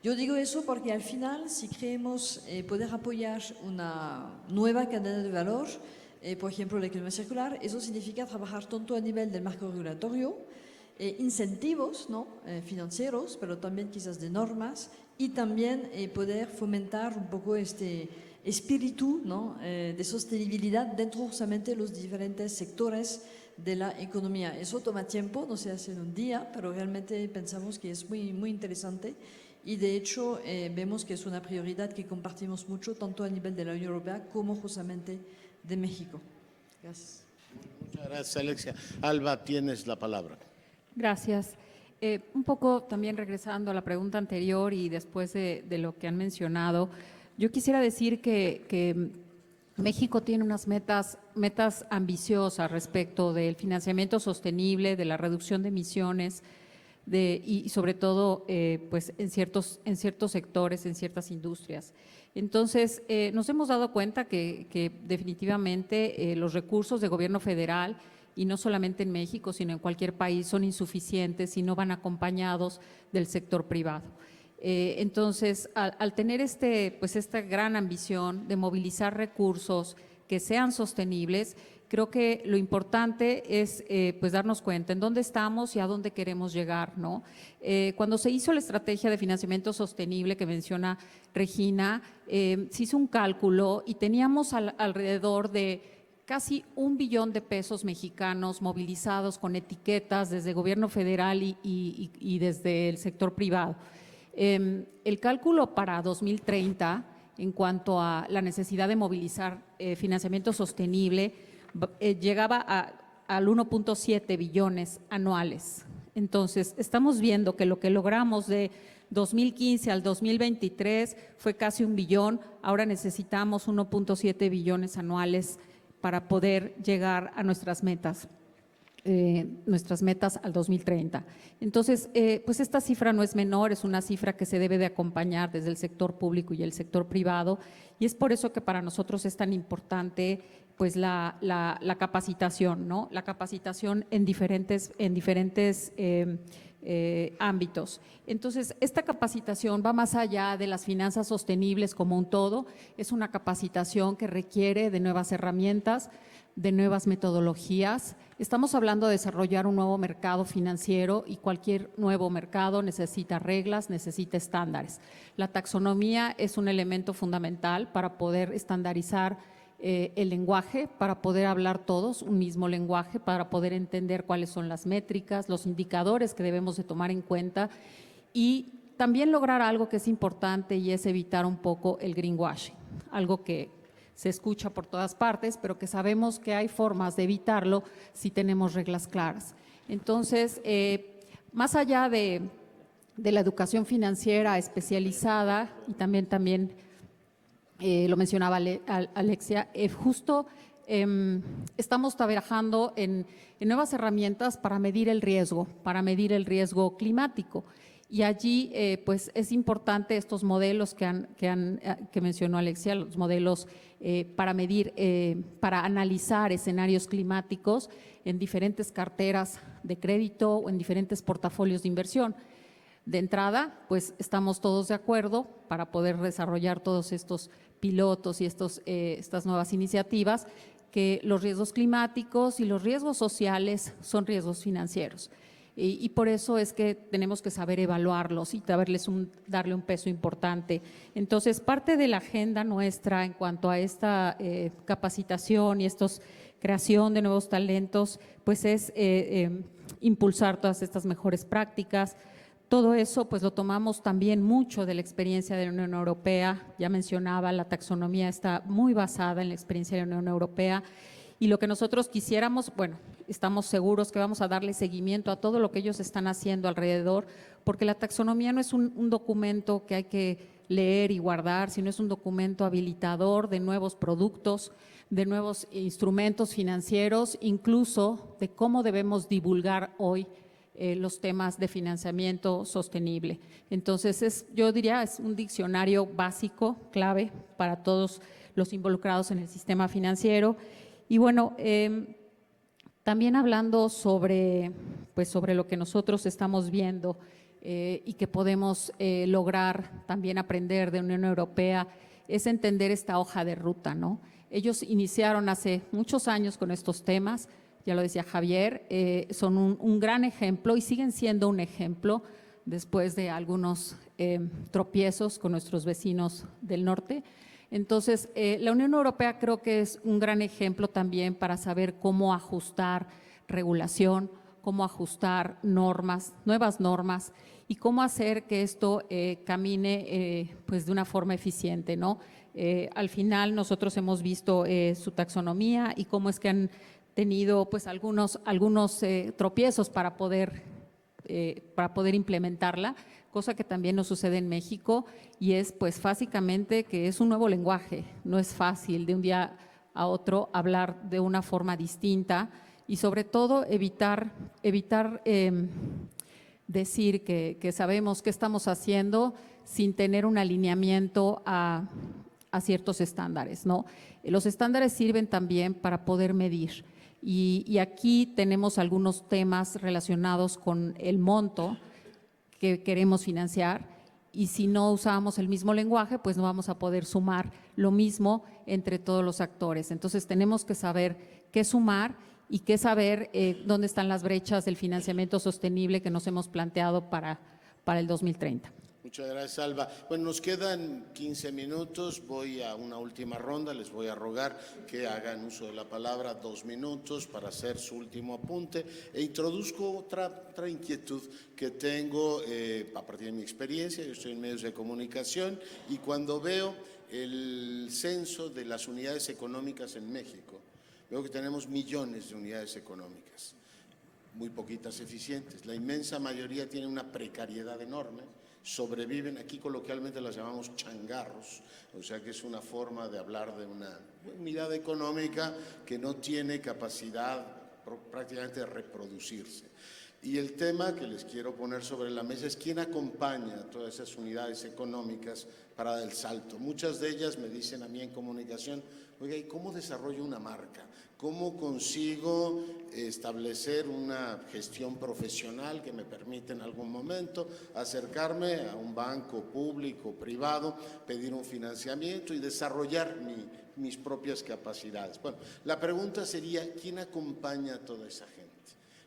Yo digo eso porque al final, si queremos poder apoyar una nueva cadena de valor, por ejemplo la economía circular, eso significa trabajar tanto a nivel del marco regulatorio, incentivos, ¿no? Financieros, pero también quizás de normas, y también poder fomentar un poco este espíritu, ¿no? De sostenibilidad dentro justamente de los diferentes sectores de la economía. Eso toma tiempo, no se hace en un día, pero realmente pensamos que es muy, muy interesante. Y de hecho vemos que es una prioridad que compartimos mucho, tanto a nivel de la Unión Europea como justamente de México. Gracias. Muchas gracias, Alexia. Alba, tienes la palabra. Gracias. Un poco también regresando a la pregunta anterior y después de lo que han mencionado, yo quisiera decir que México tiene unas metas ambiciosas respecto del financiamiento sostenible, de la reducción de emisiones, y sobre todo pues en ciertos sectores, en ciertas industrias. Entonces, nos hemos dado cuenta que definitivamente los recursos de gobierno federal, y no solamente en México, sino en cualquier país, son insuficientes y no van acompañados del sector privado. Entonces, al tener esta gran ambición de movilizar recursos que sean sostenibles, creo que lo importante es pues darnos cuenta en dónde estamos y a dónde queremos llegar, ¿no? Cuando se hizo la estrategia de financiamiento sostenible que menciona Regina, se hizo un cálculo y teníamos alrededor de casi 1 billón de pesos mexicanos movilizados con etiquetas desde gobierno federal y desde el sector privado. El cálculo para 2030 en cuanto a la necesidad de movilizar financiamiento sostenible llegaba al 1.7 billones anuales. Entonces, estamos viendo que lo que logramos de 2015 al 2023 fue casi 1 billón, ahora necesitamos 1.7 billones anuales para poder llegar a nuestras metas al 2030. Entonces, pues esta cifra no es menor, es una cifra que se debe de acompañar desde el sector público y el sector privado, y es por eso que para nosotros es tan importante pues la capacitación, ¿no? La capacitación en diferentes ámbitos. Entonces, esta capacitación va más allá de las finanzas sostenibles como un todo, es una capacitación que requiere de nuevas herramientas, de nuevas metodologías. Estamos hablando de desarrollar un nuevo mercado financiero y cualquier nuevo mercado necesita reglas, necesita estándares. La taxonomía es un elemento fundamental para poder estandarizar el lenguaje, para poder hablar todos un mismo lenguaje, para poder entender cuáles son las métricas, los indicadores que debemos de tomar en cuenta y también lograr algo que es importante y es evitar un poco el greenwashing, algo que se escucha por todas partes, pero que sabemos que hay formas de evitarlo si tenemos reglas claras. Entonces, más allá de de la educación financiera especializada y también lo mencionaba Alexia, justo estamos trabajando en nuevas herramientas para medir el riesgo climático. Y allí, pues, es importante estos modelos que mencionó Alexia, los modelos para medir, para analizar escenarios climáticos en diferentes carteras de crédito o en diferentes portafolios de inversión. De entrada, pues, estamos todos de acuerdo para poder desarrollar todos estos pilotos y estas nuevas iniciativas, que los riesgos climáticos y los riesgos sociales son riesgos financieros. Y por eso es que tenemos que saber evaluarlos y darle un peso importante. Entonces, parte de la agenda nuestra en cuanto a esta capacitación y creación de nuevos talentos, pues es impulsar todas estas mejores prácticas. Todo eso pues lo tomamos también mucho de la experiencia de la Unión Europea. Ya mencionaba, la taxonomía está muy basada en la experiencia de la Unión Europea. Y lo que nosotros quisiéramos, bueno, estamos seguros que vamos a darle seguimiento a todo lo que ellos están haciendo alrededor, porque la taxonomía no es un documento que hay que leer y guardar, sino es un documento habilitador de nuevos productos, de nuevos instrumentos financieros, incluso de cómo debemos divulgar hoy los temas de financiamiento sostenible. Entonces, yo diría, es un diccionario básico, clave para todos los involucrados en el sistema financiero. Y bueno, también hablando sobre lo que nosotros estamos viendo y que podemos lograr también aprender de Unión Europea, es entender esta hoja de ruta, ¿no? Ellos iniciaron hace muchos años con estos temas, ya lo decía Javier, son un gran ejemplo y siguen siendo un ejemplo después de algunos tropiezos con nuestros vecinos del norte. Entonces, la Unión Europea creo que es un gran ejemplo también para saber cómo ajustar regulación, cómo ajustar normas, nuevas normas y cómo hacer que esto camine pues de una forma eficiente, ¿no? Al final nosotros hemos visto su taxonomía y cómo es que han tenido pues algunos tropiezos para poder implementarla, cosa que también nos sucede en México, y es pues básicamente que es un nuevo lenguaje, no es fácil de un día a otro hablar de una forma distinta y sobre todo evitar decir que sabemos qué estamos haciendo sin tener un alineamiento a ciertos estándares, ¿no? Los estándares sirven también para poder medir y aquí tenemos algunos temas relacionados con el monto que queremos financiar y si no usábamos el mismo lenguaje, pues no vamos a poder sumar lo mismo entre todos los actores. Entonces tenemos que saber qué sumar y qué saber dónde están las brechas del financiamiento sostenible que nos hemos planteado para el 2030. Muchas gracias, Alba. Bueno, nos quedan 15 minutos, voy a una última ronda, les voy a rogar que hagan uso de la palabra 2 minutos para hacer su último apunte e introduzco otra inquietud que tengo a partir de mi experiencia. Yo estoy en medios de comunicación y cuando veo el censo de las unidades económicas en México, veo que tenemos millones de unidades económicas, muy poquitas eficientes. La inmensa mayoría tiene una precariedad enorme. Sobreviven, aquí coloquialmente las llamamos changarros, o sea que es una forma de hablar de una unidad económica que no tiene capacidad prácticamente de reproducirse. Y el tema que les quiero poner sobre la mesa es quién acompaña a todas esas unidades económicas para dar el salto. Muchas de ellas me dicen a mí en comunicación, oiga, ¿y cómo desarrollo una marca? ¿Cómo consigo establecer una gestión profesional que me permita en algún momento acercarme a un banco público, privado, pedir un financiamiento y desarrollar mis propias capacidades? Bueno, la pregunta sería, ¿quién acompaña a toda esa gente?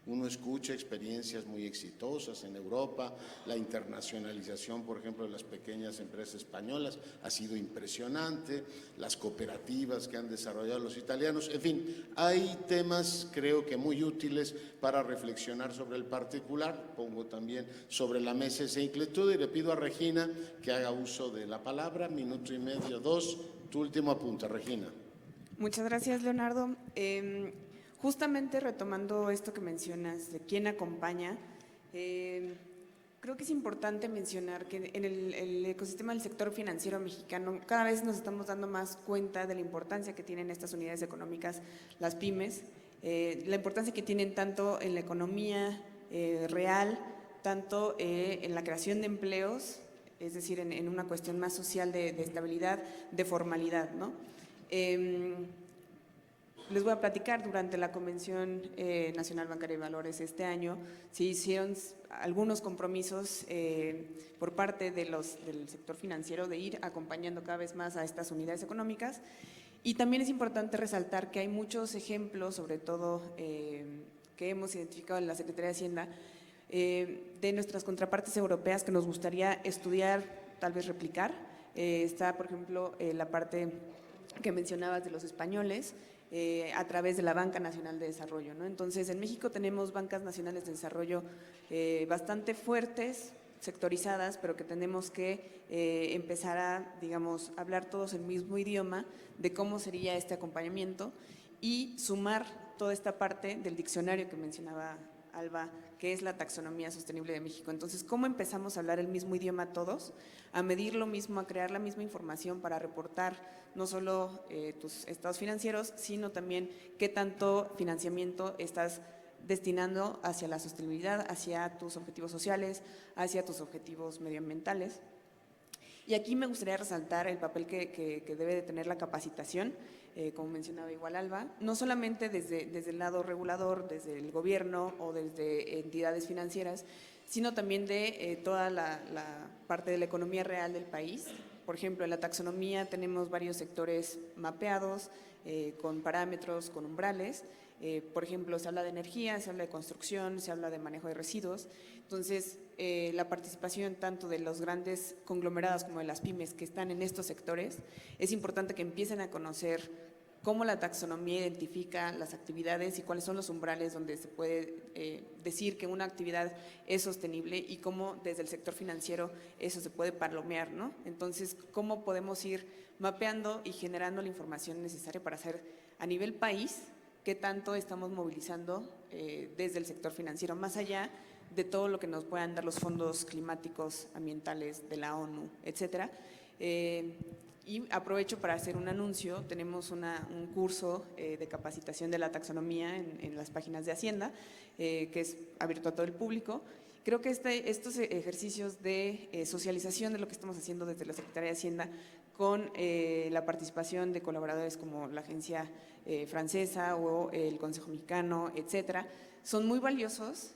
Uno escucha experiencias muy exitosas en Europa, la internacionalización, por ejemplo, de las pequeñas empresas españolas ha sido impresionante, las cooperativas que han desarrollado los italianos, en fin, hay temas creo que muy útiles para reflexionar sobre el particular. Pongo también sobre la mesa esa inquietud y le pido a Regina que haga uso de la palabra, 1,5 minutos, 2, tu último apunte, Regina. Muchas gracias, Leonardo. Justamente retomando esto que mencionas de quién acompaña, creo Creo que es importante mencionar que en el ecosistema del sector financiero mexicano cada vez nos estamos dando más cuenta de la importancia que tienen estas unidades económicas, las pymes, la importancia que tienen tanto en la economía real, tanto en la creación de empleos, es decir, en una cuestión más social de estabilidad, de formalidad, ¿no? Les voy a platicar, durante la Convención Nacional Bancaria de Valores este año se hicieron algunos compromisos por parte del sector financiero de ir acompañando cada vez más a estas unidades económicas, y también es importante resaltar que hay muchos ejemplos, sobre todo que hemos identificado en la Secretaría de Hacienda, de nuestras contrapartes europeas que nos gustaría estudiar, tal vez replicar. Está, por ejemplo, la parte que mencionabas de los españoles, a través de la Banca Nacional de Desarrollo, ¿no? Entonces, en México tenemos bancas nacionales de desarrollo bastante fuertes, sectorizadas, pero que tenemos que empezar a, digamos, hablar todos el mismo idioma de cómo sería este acompañamiento y sumar toda esta parte del diccionario que mencionaba Alba, que es la taxonomía sostenible de México. Entonces, ¿cómo empezamos a hablar el mismo idioma todos? A medir lo mismo, a crear la misma información para reportar no solo tus estados financieros, sino también qué tanto financiamiento estás destinando hacia la sostenibilidad, hacia tus objetivos sociales, hacia tus objetivos medioambientales. Y aquí me gustaría resaltar el papel que debe de tener la capacitación, como mencionaba igual Alba, no solamente desde el lado regulador, desde el gobierno o desde entidades financieras, sino también de toda la parte de la economía real del país. Por ejemplo, en la taxonomía tenemos varios sectores mapeados, con parámetros, con umbrales. Por ejemplo, se habla de energía, se habla de construcción, se habla de manejo de residuos. Entonces, la participación tanto de los grandes conglomerados como de las pymes que están en estos sectores, es importante que empiecen a conocer cómo la taxonomía identifica las actividades y cuáles son los umbrales donde se puede decir que una actividad es sostenible y cómo desde el sector financiero eso se puede palomear, ¿no? Entonces, ¿cómo podemos ir mapeando y generando la información necesaria para hacer a nivel país qué tanto estamos movilizando desde el sector financiero, más allá de todo lo que nos puedan dar los fondos climáticos, ambientales de la ONU, etcétera? Y aprovecho para hacer un anuncio. Tenemos un curso de capacitación de la taxonomía en las páginas de Hacienda, que es abierto a todo el público. Creo que estos ejercicios de socialización de lo que estamos haciendo desde la Secretaría de Hacienda, con la participación de colaboradores como la agencia francesa o el Consejo Mexicano, etcétera, son muy valiosos.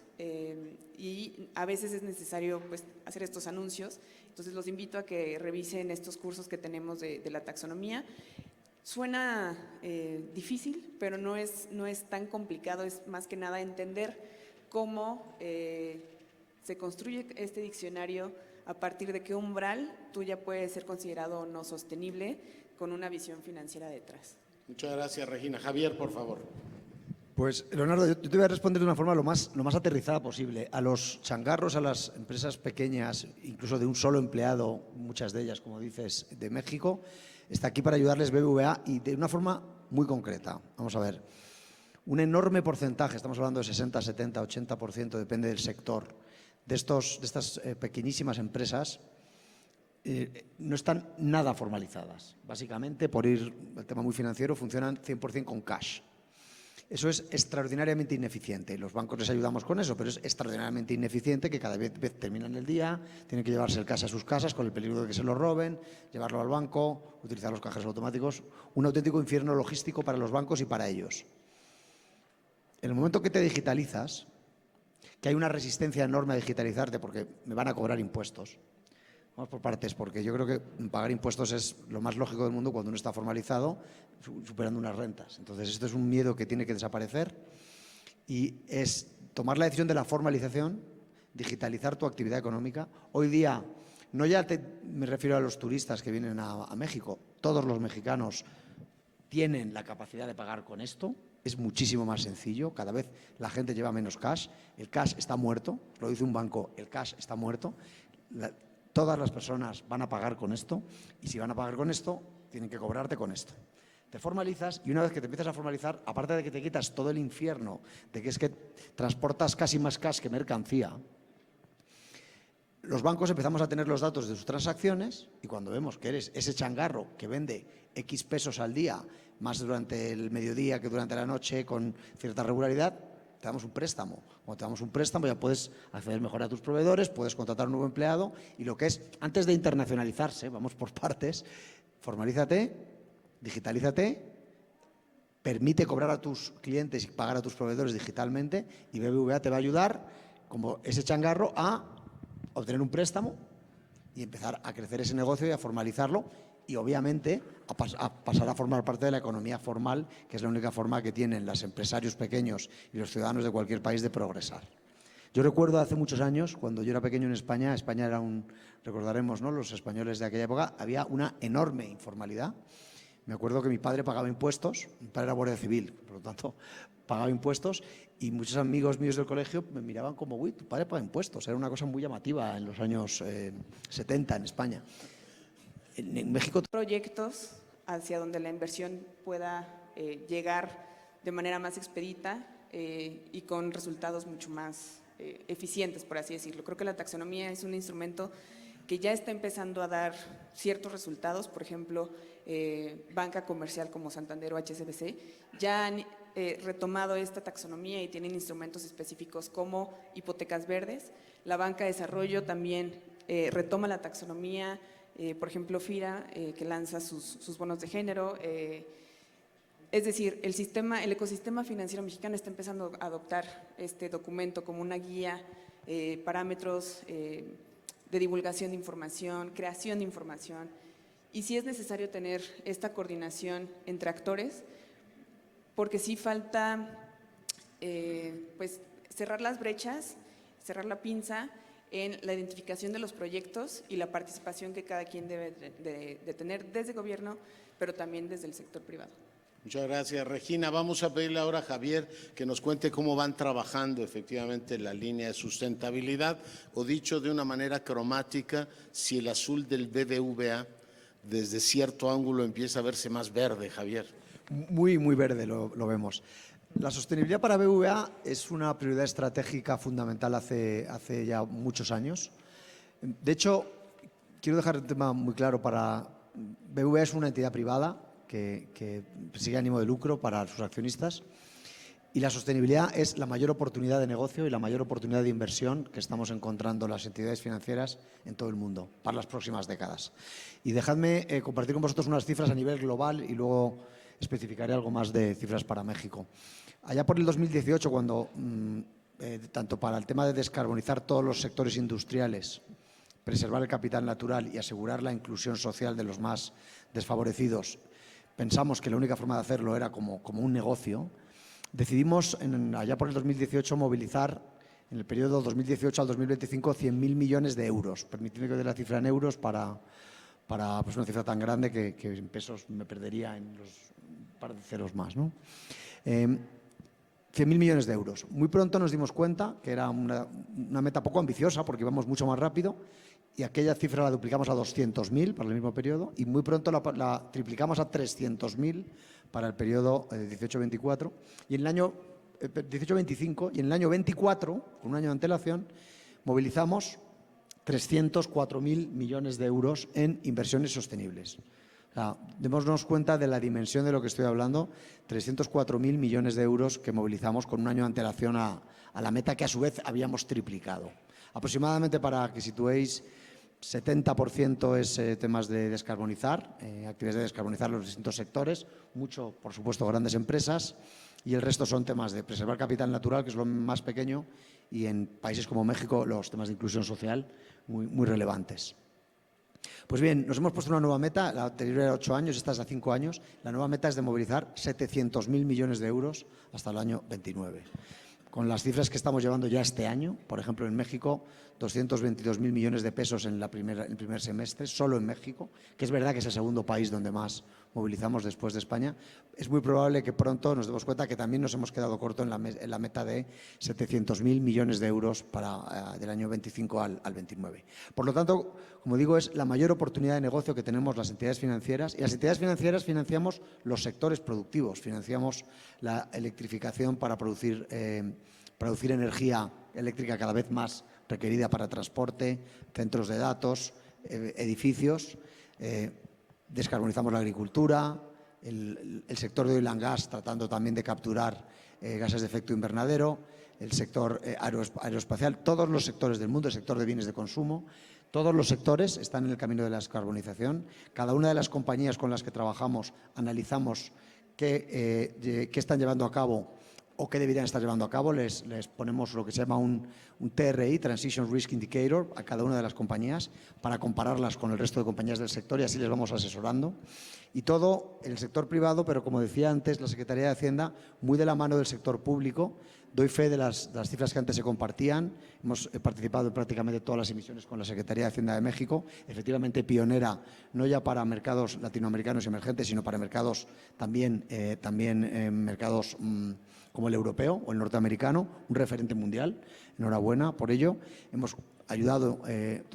Y a veces es necesario, pues, hacer estos anuncios. Entonces los invito a que revisen estos cursos que tenemos de la taxonomía. Suena difícil, pero no es tan complicado, es más que nada entender cómo se construye este diccionario, a partir de qué umbral tú ya puedes ser considerado no sostenible, con una visión financiera detrás. Muchas gracias, Regina. Javier, por favor. Pues, Leonardo, yo te voy a responder de una forma lo más aterrizada posible. A los changarros, a las empresas pequeñas, incluso de un solo empleado, muchas de ellas, como dices, de México, está aquí para ayudarles BBVA y de una forma muy concreta. Vamos a ver, un enorme porcentaje, estamos hablando de 60, 70, 80%, depende del sector, de estas pequeñísimas empresas, no están nada formalizadas. Básicamente, por ir al tema muy financiero, funcionan 100% con cash. Eso es extraordinariamente ineficiente. Los bancos les ayudamos con eso, pero es extraordinariamente ineficiente, que cada vez terminan el día, tienen que llevarse el cash a sus casas con el peligro de que se lo roben, llevarlo al banco, utilizar los cajeros automáticos. Un auténtico infierno logístico para los bancos y para ellos. En el momento que te digitalizas, que hay una resistencia enorme a digitalizarte porque me van a cobrar impuestos. Vamos por partes, porque yo creo que pagar impuestos es lo más lógico del mundo cuando uno está formalizado, superando unas rentas. Entonces, esto es un miedo que tiene que desaparecer y es tomar la decisión de la formalización, digitalizar tu actividad económica. Hoy día, no ya me refiero a los turistas que vienen a México, todos los mexicanos tienen la capacidad de pagar con esto. Es muchísimo más sencillo, cada vez la gente lleva menos cash, el cash está muerto, lo dice un banco, el cash está muerto. Todas las personas van a pagar con esto y si van a pagar con esto, tienen que cobrarte con esto. Te formalizas y una vez que te empiezas a formalizar, aparte de que te quitas todo el infierno, de que es que transportas casi más cash que mercancía, los bancos empezamos a tener los datos de sus transacciones y cuando vemos que eres ese changarro que vende X pesos al día, más durante el mediodía que durante la noche, con cierta regularidad, te damos un préstamo. Cuando te damos un préstamo ya puedes acceder mejor a tus proveedores, puedes contratar un nuevo empleado y lo que es, antes de internacionalizarse, vamos por partes, formalízate, digitalízate, permite cobrar a tus clientes y pagar a tus proveedores digitalmente y BBVA te va a ayudar, como ese changarro, a obtener un préstamo y empezar a crecer ese negocio y a formalizarlo y obviamente a pasar a formar parte de la economía formal, que es la única forma que tienen los empresarios pequeños y los ciudadanos de cualquier país de progresar. Yo recuerdo hace muchos años, cuando yo era pequeño en España, España era recordaremos, ¿no?, los españoles de aquella época, había una enorme informalidad. Me acuerdo que mi padre pagaba impuestos, mi padre era guardia civil, por lo tanto pagaba impuestos y muchos amigos míos del colegio me miraban como, uy, tu padre paga impuestos. Era una cosa muy llamativa en los años 70 en España. En México. Proyectos hacia donde la inversión pueda llegar de manera más expedita y con resultados mucho más eficientes, por así decirlo. Creo que la taxonomía es un instrumento que ya está empezando a dar ciertos resultados. Por ejemplo, banca comercial como Santander o HSBC ya han retomado esta taxonomía y tienen instrumentos específicos como hipotecas verdes. La banca de desarrollo también retoma la taxonomía. Por ejemplo, FIRA, que lanza sus bonos de género. Es decir, el ecosistema financiero mexicano está empezando a adoptar este documento como una guía, parámetros de divulgación de información, creación de información. Y sí es necesario tener esta coordinación entre actores, porque sí falta pues, cerrar las brechas, cerrar la pinza en la identificación de los proyectos y la participación que cada quien debe de tener desde gobierno, pero también desde el sector privado. Muchas gracias, Regina. Vamos a pedirle ahora a Javier que nos cuente cómo van trabajando efectivamente la línea de sustentabilidad, o dicho de una manera cromática, si el azul del BBVA desde cierto ángulo empieza a verse más verde, Javier. Muy, muy verde lo vemos. La sostenibilidad para BBVA es una prioridad estratégica fundamental hace ya muchos años. De hecho, quiero dejar el tema muy claro. BBVA es una entidad privada que persigue ánimo de lucro para sus accionistas y la sostenibilidad es la mayor oportunidad de negocio y la mayor oportunidad de inversión que estamos encontrando las entidades financieras en todo el mundo para las próximas décadas. Y dejadme compartir con vosotros unas cifras a nivel global y luego especificaré algo más de cifras para México. Allá por el 2018, cuando tanto para el tema de descarbonizar todos los sectores industriales, preservar el capital natural y asegurar la inclusión social de los más desfavorecidos, pensamos que la única forma de hacerlo era como un negocio, decidimos allá por el 2018 movilizar en el periodo 2018 al 2025 100.000 millones de euros. Permitidme que dé la cifra en euros para pues una cifra tan grande que en pesos me perdería en los par de ceros más, ¿no? 100.000 millones de euros. Muy pronto nos dimos cuenta que era una meta poco ambiciosa porque íbamos mucho más rápido y aquella cifra la duplicamos a 200.000 para el mismo periodo y muy pronto la triplicamos a 300.000 para el periodo 18-24 y en el año 18-25 y en el año 24, con un año de antelación, movilizamos 304.000 millones de euros en inversiones sostenibles. O sea, démonos cuenta de la dimensión de lo que estoy hablando, 304.000 millones de euros que movilizamos con un año de antelación a la meta que a su vez habíamos triplicado. Aproximadamente, para que situéis, 70% es temas de descarbonizar, actividades de descarbonizar los distintos sectores, mucho, por supuesto, grandes empresas, y el resto son temas de preservar capital natural, que es lo más pequeño, y en países como México los temas de inclusión social muy, muy relevantes. Pues bien, nos hemos puesto una nueva meta, la anterior era 8 años, esta es a 5 años. La nueva meta es de movilizar 700.000 millones de euros hasta el año 29. Con las cifras que estamos llevando ya este año, por ejemplo, en México, 222.000 millones de pesos en el primer semestre, solo en México, que es verdad que es el segundo país donde más movilizamos después de España. Es muy probable que pronto nos demos cuenta que también nos hemos quedado corto en la meta de 700.000 millones de euros del año 25 al 29. Por lo tanto, como digo, es la mayor oportunidad de negocio que tenemos las entidades financieras, y las entidades financieras financiamos los sectores productivos, financiamos la electrificación para producir energía eléctrica cada vez más requerida para transporte, centros de datos, edificios. Descarbonizamos la agricultura, el sector de oil and gas, tratando también de capturar gases de efecto invernadero, el sector aeroespacial, todos los sectores del mundo, el sector de bienes de consumo. Todos los sectores están en el camino de la descarbonización. Cada una de las compañías con las que trabajamos analizamos qué están llevando a cabo o qué deberían estar llevando a cabo. Les ponemos lo que se llama un TRI, Transition Risk Indicator, a cada una de las compañías para compararlas con el resto de compañías del sector y así les vamos asesorando. Y todo el sector privado, pero como decía antes, la Secretaría de Hacienda, muy de la mano del sector público. Doy fe de las cifras que antes se compartían. Hemos participado en prácticamente todas las emisiones con la Secretaría de Hacienda de México, efectivamente pionera, no ya para mercados latinoamericanos y emergentes, sino para mercados también mercados como el europeo o el norteamericano, un referente mundial. Enhorabuena por ello. Hemos ayudado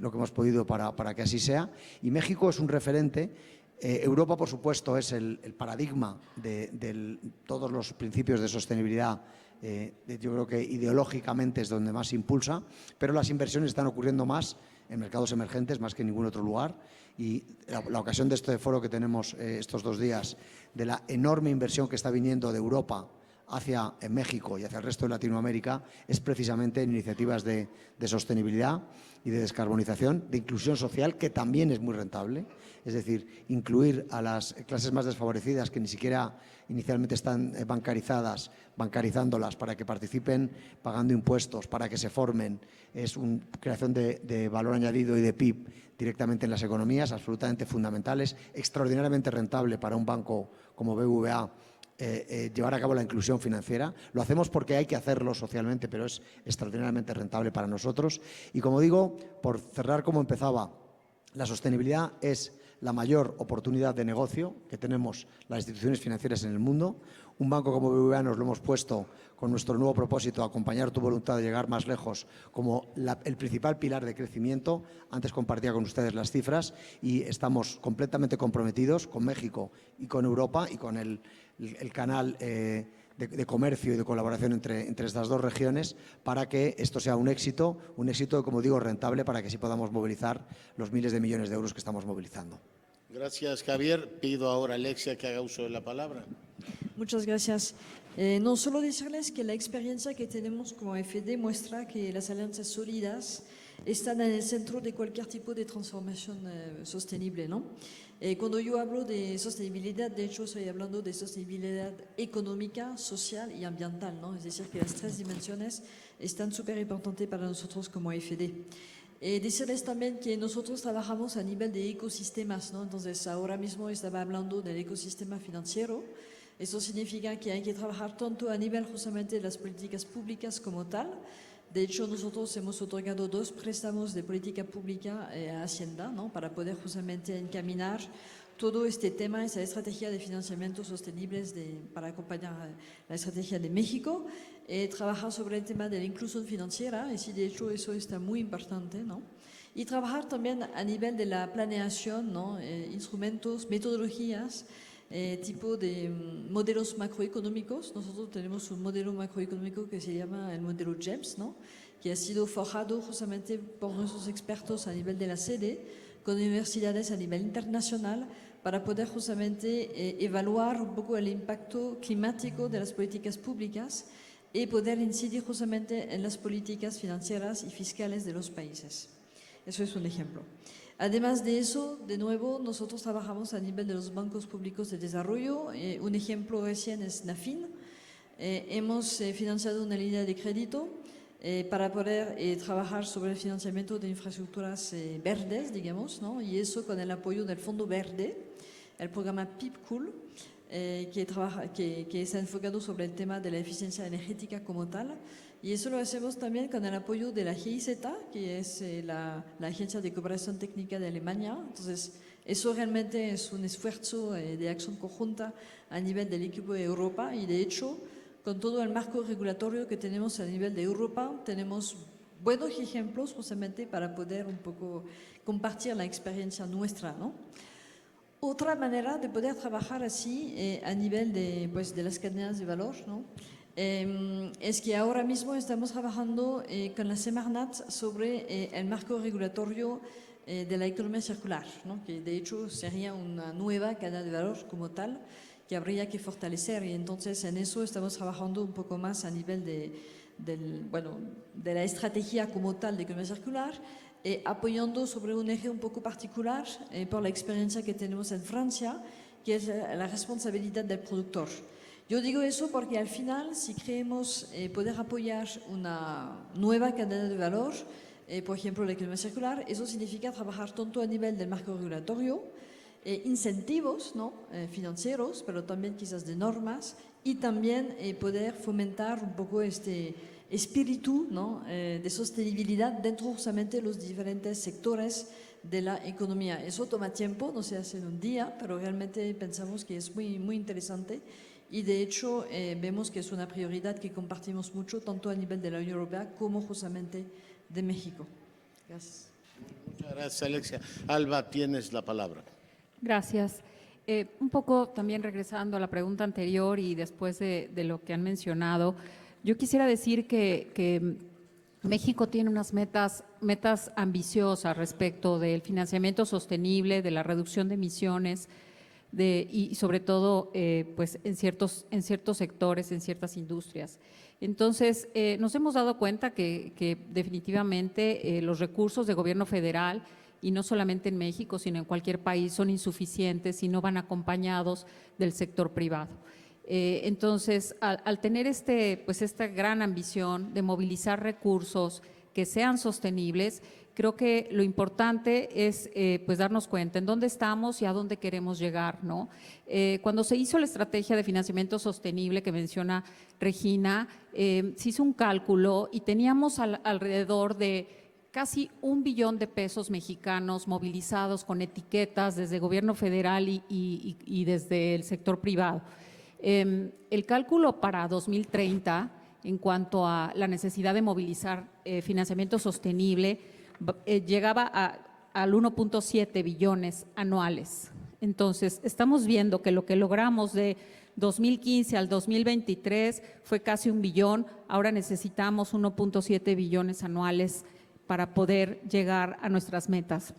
lo que hemos podido para que así sea. Y México es un referente. Europa, por supuesto, es el paradigma de todos los principios de sostenibilidad. Yo creo que ideológicamente es donde más se impulsa, pero las inversiones están ocurriendo más en mercados emergentes, más que en ningún otro lugar. Y la ocasión de este foro que tenemos estos 2 días, de la enorme inversión que está viniendo de Europa hacia México y hacia el resto de Latinoamérica, es precisamente en iniciativas de sostenibilidad y de descarbonización, de inclusión social, que también es muy rentable. Es decir, incluir a las clases más desfavorecidas que ni siquiera inicialmente están bancarizadas, bancarizándolas para que participen pagando impuestos, para que se formen, es una creación de valor añadido y de PIB directamente en las economías, absolutamente fundamentales, extraordinariamente rentable para un banco como BBVA. Llevar a cabo la inclusión financiera. Lo hacemos porque hay que hacerlo socialmente, pero es extraordinariamente rentable para nosotros. Y como digo, por cerrar como empezaba, la sostenibilidad es la mayor oportunidad de negocio que tenemos las instituciones financieras en el mundo. Un banco como BBVA nos lo hemos puesto con nuestro nuevo propósito, acompañar tu voluntad de llegar más lejos, como el principal pilar de crecimiento. Antes compartía con ustedes las cifras y estamos completamente comprometidos con México y con Europa y con el canal de comercio y de colaboración entre estas dos regiones para que esto sea un éxito, como digo, rentable, para que así podamos movilizar los miles de millones de euros que estamos movilizando. Gracias, Javier. Pido ahora a Alexia que haga uso de la palabra. Muchas gracias. No solo decirles que la experiencia que tenemos como FD muestra que las alianzas sólidas están en el centro de cualquier tipo de transformación sostenible, ¿no? Cuando yo hablo de sostenibilidad, de hecho estoy hablando de sostenibilidad económica, social y ambiental, ¿no? Es decir, que las 3 dimensiones están súper importantes para nosotros como FD. Decirles también que nosotros trabajamos a nivel de ecosistemas, ¿no? Entonces, ahora mismo estaba hablando del ecosistema financiero. Eso significa que hay que trabajar tanto a nivel justamente de las políticas públicas como tal. De hecho, nosotros hemos otorgado 2 préstamos de política pública a Hacienda, ¿no? Para poder justamente encaminar todo este tema, esa estrategia de financiamiento sostenibles para acompañar la estrategia de México. Trabajar sobre el tema de la inclusión financiera, y sí, de hecho, eso está muy importante, ¿no? Y trabajar también a nivel de la planeación, ¿no? Instrumentos, metodologías, tipo de modelos macroeconómicos. Nosotros tenemos un modelo macroeconómico que se llama el modelo GEMS, ¿no? Que ha sido forjado justamente por nuestros expertos a nivel de la sede, con universidades a nivel internacional, para poder justamente evaluar un poco el impacto climático de las políticas públicas y poder incidir justamente en las políticas financieras y fiscales de los países. Eso es un ejemplo. Además de eso, de nuevo, nosotros trabajamos a nivel de los bancos públicos de desarrollo. Un ejemplo recién es NAFIN. Hemos financiado una línea de crédito para poder trabajar sobre el financiamiento de infraestructuras verdes, digamos, ¿no? Y eso con el apoyo del Fondo Verde, el programa PIP-Cool, que está enfocado sobre el tema de la eficiencia energética como tal. Y eso lo hacemos también con el apoyo de la GIZ, que es la Agencia de Cooperación Técnica de Alemania. Entonces, eso realmente es un esfuerzo de acción conjunta a nivel del equipo de Europa, y de hecho, con todo el marco regulatorio que tenemos a nivel de Europa, tenemos buenos ejemplos justamente para poder un poco compartir la experiencia nuestra, ¿no? Otra manera de poder trabajar así a nivel de las cadenas de valor, ¿no? es que ahora mismo estamos trabajando con la Semarnat sobre el marco regulatorio de la economía circular, ¿no? Que de hecho sería una nueva cadena de valor como tal que habría que fortalecer, y entonces en eso estamos trabajando un poco más a nivel de la estrategia como tal de economía circular, apoyando sobre un eje un poco particular por la experiencia que tenemos en Francia, que es la responsabilidad del productor. Yo digo eso porque al final, si creemos poder apoyar una nueva cadena de valor, por ejemplo la economía circular, eso significa trabajar tanto a nivel del marco regulatorio, incentivos, ¿no? Financieros, pero también quizás de normas, y también poder fomentar un poco este espíritu, ¿no? De sostenibilidad dentro justamente de los diferentes sectores de la economía. Eso toma tiempo, no se hace en un día, pero realmente pensamos que es muy, muy interesante, y de hecho vemos que es una prioridad que compartimos mucho, tanto a nivel de la Unión Europea como justamente de México. Gracias. Muchas gracias, Alexia. Alba, tienes la palabra. Gracias. Un poco también regresando a la pregunta anterior y después de lo que han mencionado, yo quisiera decir que México tiene unas metas ambiciosas respecto del financiamiento sostenible, de la reducción de emisiones, y sobre todo pues en ciertos sectores, en ciertas industrias. Entonces, nos hemos dado cuenta que definitivamente los recursos de gobierno federal, y no solamente en México, sino en cualquier país, son insuficientes si no van acompañados del sector privado. Entonces, al tener esta gran ambición de movilizar recursos que sean sostenibles, creo que lo importante es pues darnos cuenta en dónde estamos y a dónde queremos llegar, ¿no? Cuando se hizo la estrategia de financiamiento sostenible que menciona Regina, se hizo un cálculo y teníamos alrededor de casi 1 billón de pesos mexicanos movilizados con etiquetas desde el gobierno federal y desde el sector privado. El cálculo para 2030 en cuanto a la necesidad de movilizar financiamiento sostenible llegaba al 1.7 billones anuales. Entonces, estamos viendo que lo que logramos de 2015 al 2023 fue casi 1 billón, ahora necesitamos 1.7 billones anuales para poder llegar a nuestras metas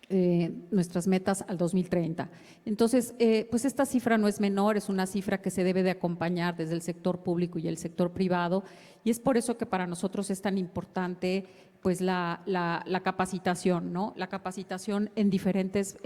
al 2030. Entonces, pues esta cifra no es menor, es una cifra que se debe de acompañar desde el sector público y el sector privado, y es por eso que para nosotros es tan importante pues la capacitación, ¿no? La capacitación en diferentes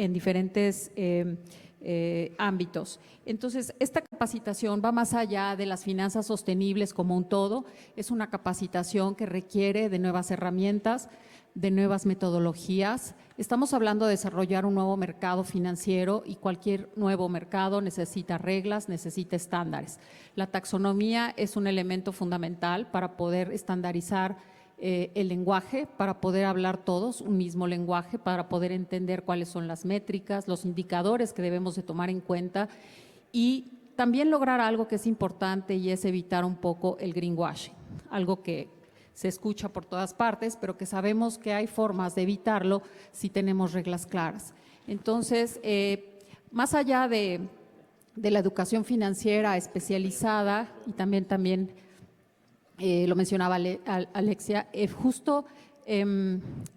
ámbitos. Entonces, esta capacitación va más allá de las finanzas sostenibles como un todo, es una capacitación que requiere de nuevas herramientas, de nuevas metodologías. Estamos hablando de desarrollar un nuevo mercado financiero, y cualquier nuevo mercado necesita reglas, necesita estándares. La taxonomía es un elemento fundamental para poder estandarizar el lenguaje, para poder hablar todos un mismo lenguaje, para poder entender cuáles son las métricas, los indicadores que debemos de tomar en cuenta, y también lograr algo que es importante, y es evitar un poco el greenwashing, algo que se escucha por todas partes, pero que sabemos que hay formas de evitarlo si tenemos reglas claras. Entonces, más allá de la educación financiera especializada, y también lo mencionaba Alexia, justo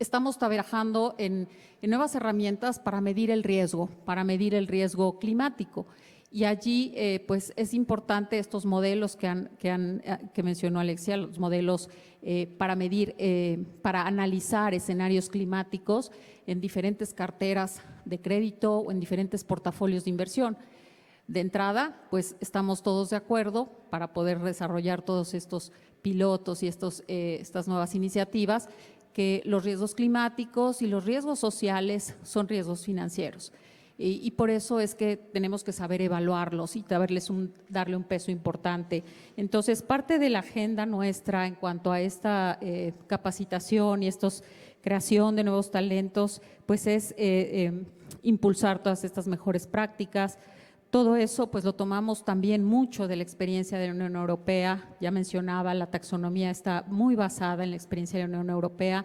estamos trabajando en nuevas herramientas para medir el riesgo climático. Y allí pues es importante estos modelos que mencionó Alexia, los modelos para medir, para analizar escenarios climáticos en diferentes carteras de crédito o en diferentes portafolios de inversión. De entrada, pues estamos todos de acuerdo para poder desarrollar todos estos pilotos y estas nuevas iniciativas, que los riesgos climáticos y los riesgos sociales son riesgos financieros. Y por eso es que tenemos que saber evaluarlos y darle un peso importante. Entonces, parte de la agenda nuestra en cuanto a esta capacitación y creación de nuevos talentos, pues es impulsar todas estas mejores prácticas. Todo eso pues lo tomamos también mucho de la experiencia de la Unión Europea. Ya mencionaba, la taxonomía está muy basada en la experiencia de la Unión Europea,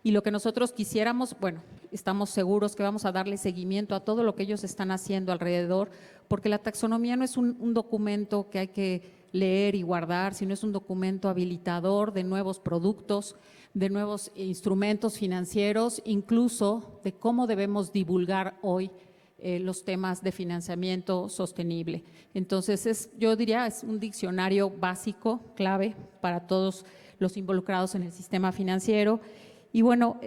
y lo que nosotros quisiéramos, bueno, estamos seguros que vamos a darle seguimiento a todo lo que ellos están haciendo alrededor, porque la taxonomía no es un documento que hay que leer y guardar, sino es un documento habilitador de nuevos productos, de nuevos instrumentos financieros, incluso de cómo debemos divulgar hoy los temas de financiamiento sostenible. Entonces, yo diría, es un diccionario básico, clave para todos los involucrados en el sistema financiero. Y bueno,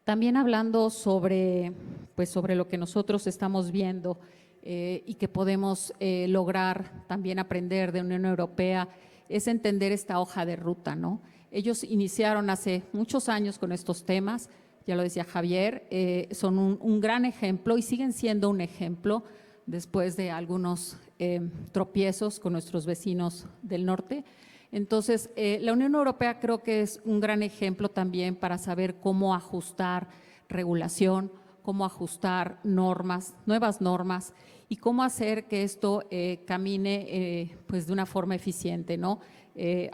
también hablando sobre lo que nosotros estamos viendo y que podemos lograr también aprender de Unión Europea, es entender esta hoja de ruta, ¿no? Ellos iniciaron hace muchos años con estos temas, ya lo decía Javier, son un gran ejemplo y siguen siendo un ejemplo después de algunos tropiezos con nuestros vecinos del norte. Entonces, la Unión Europea creo que es un gran ejemplo también para saber cómo ajustar regulación, cómo ajustar normas, nuevas normas y cómo hacer que esto camine pues de una forma eficiente, ¿no?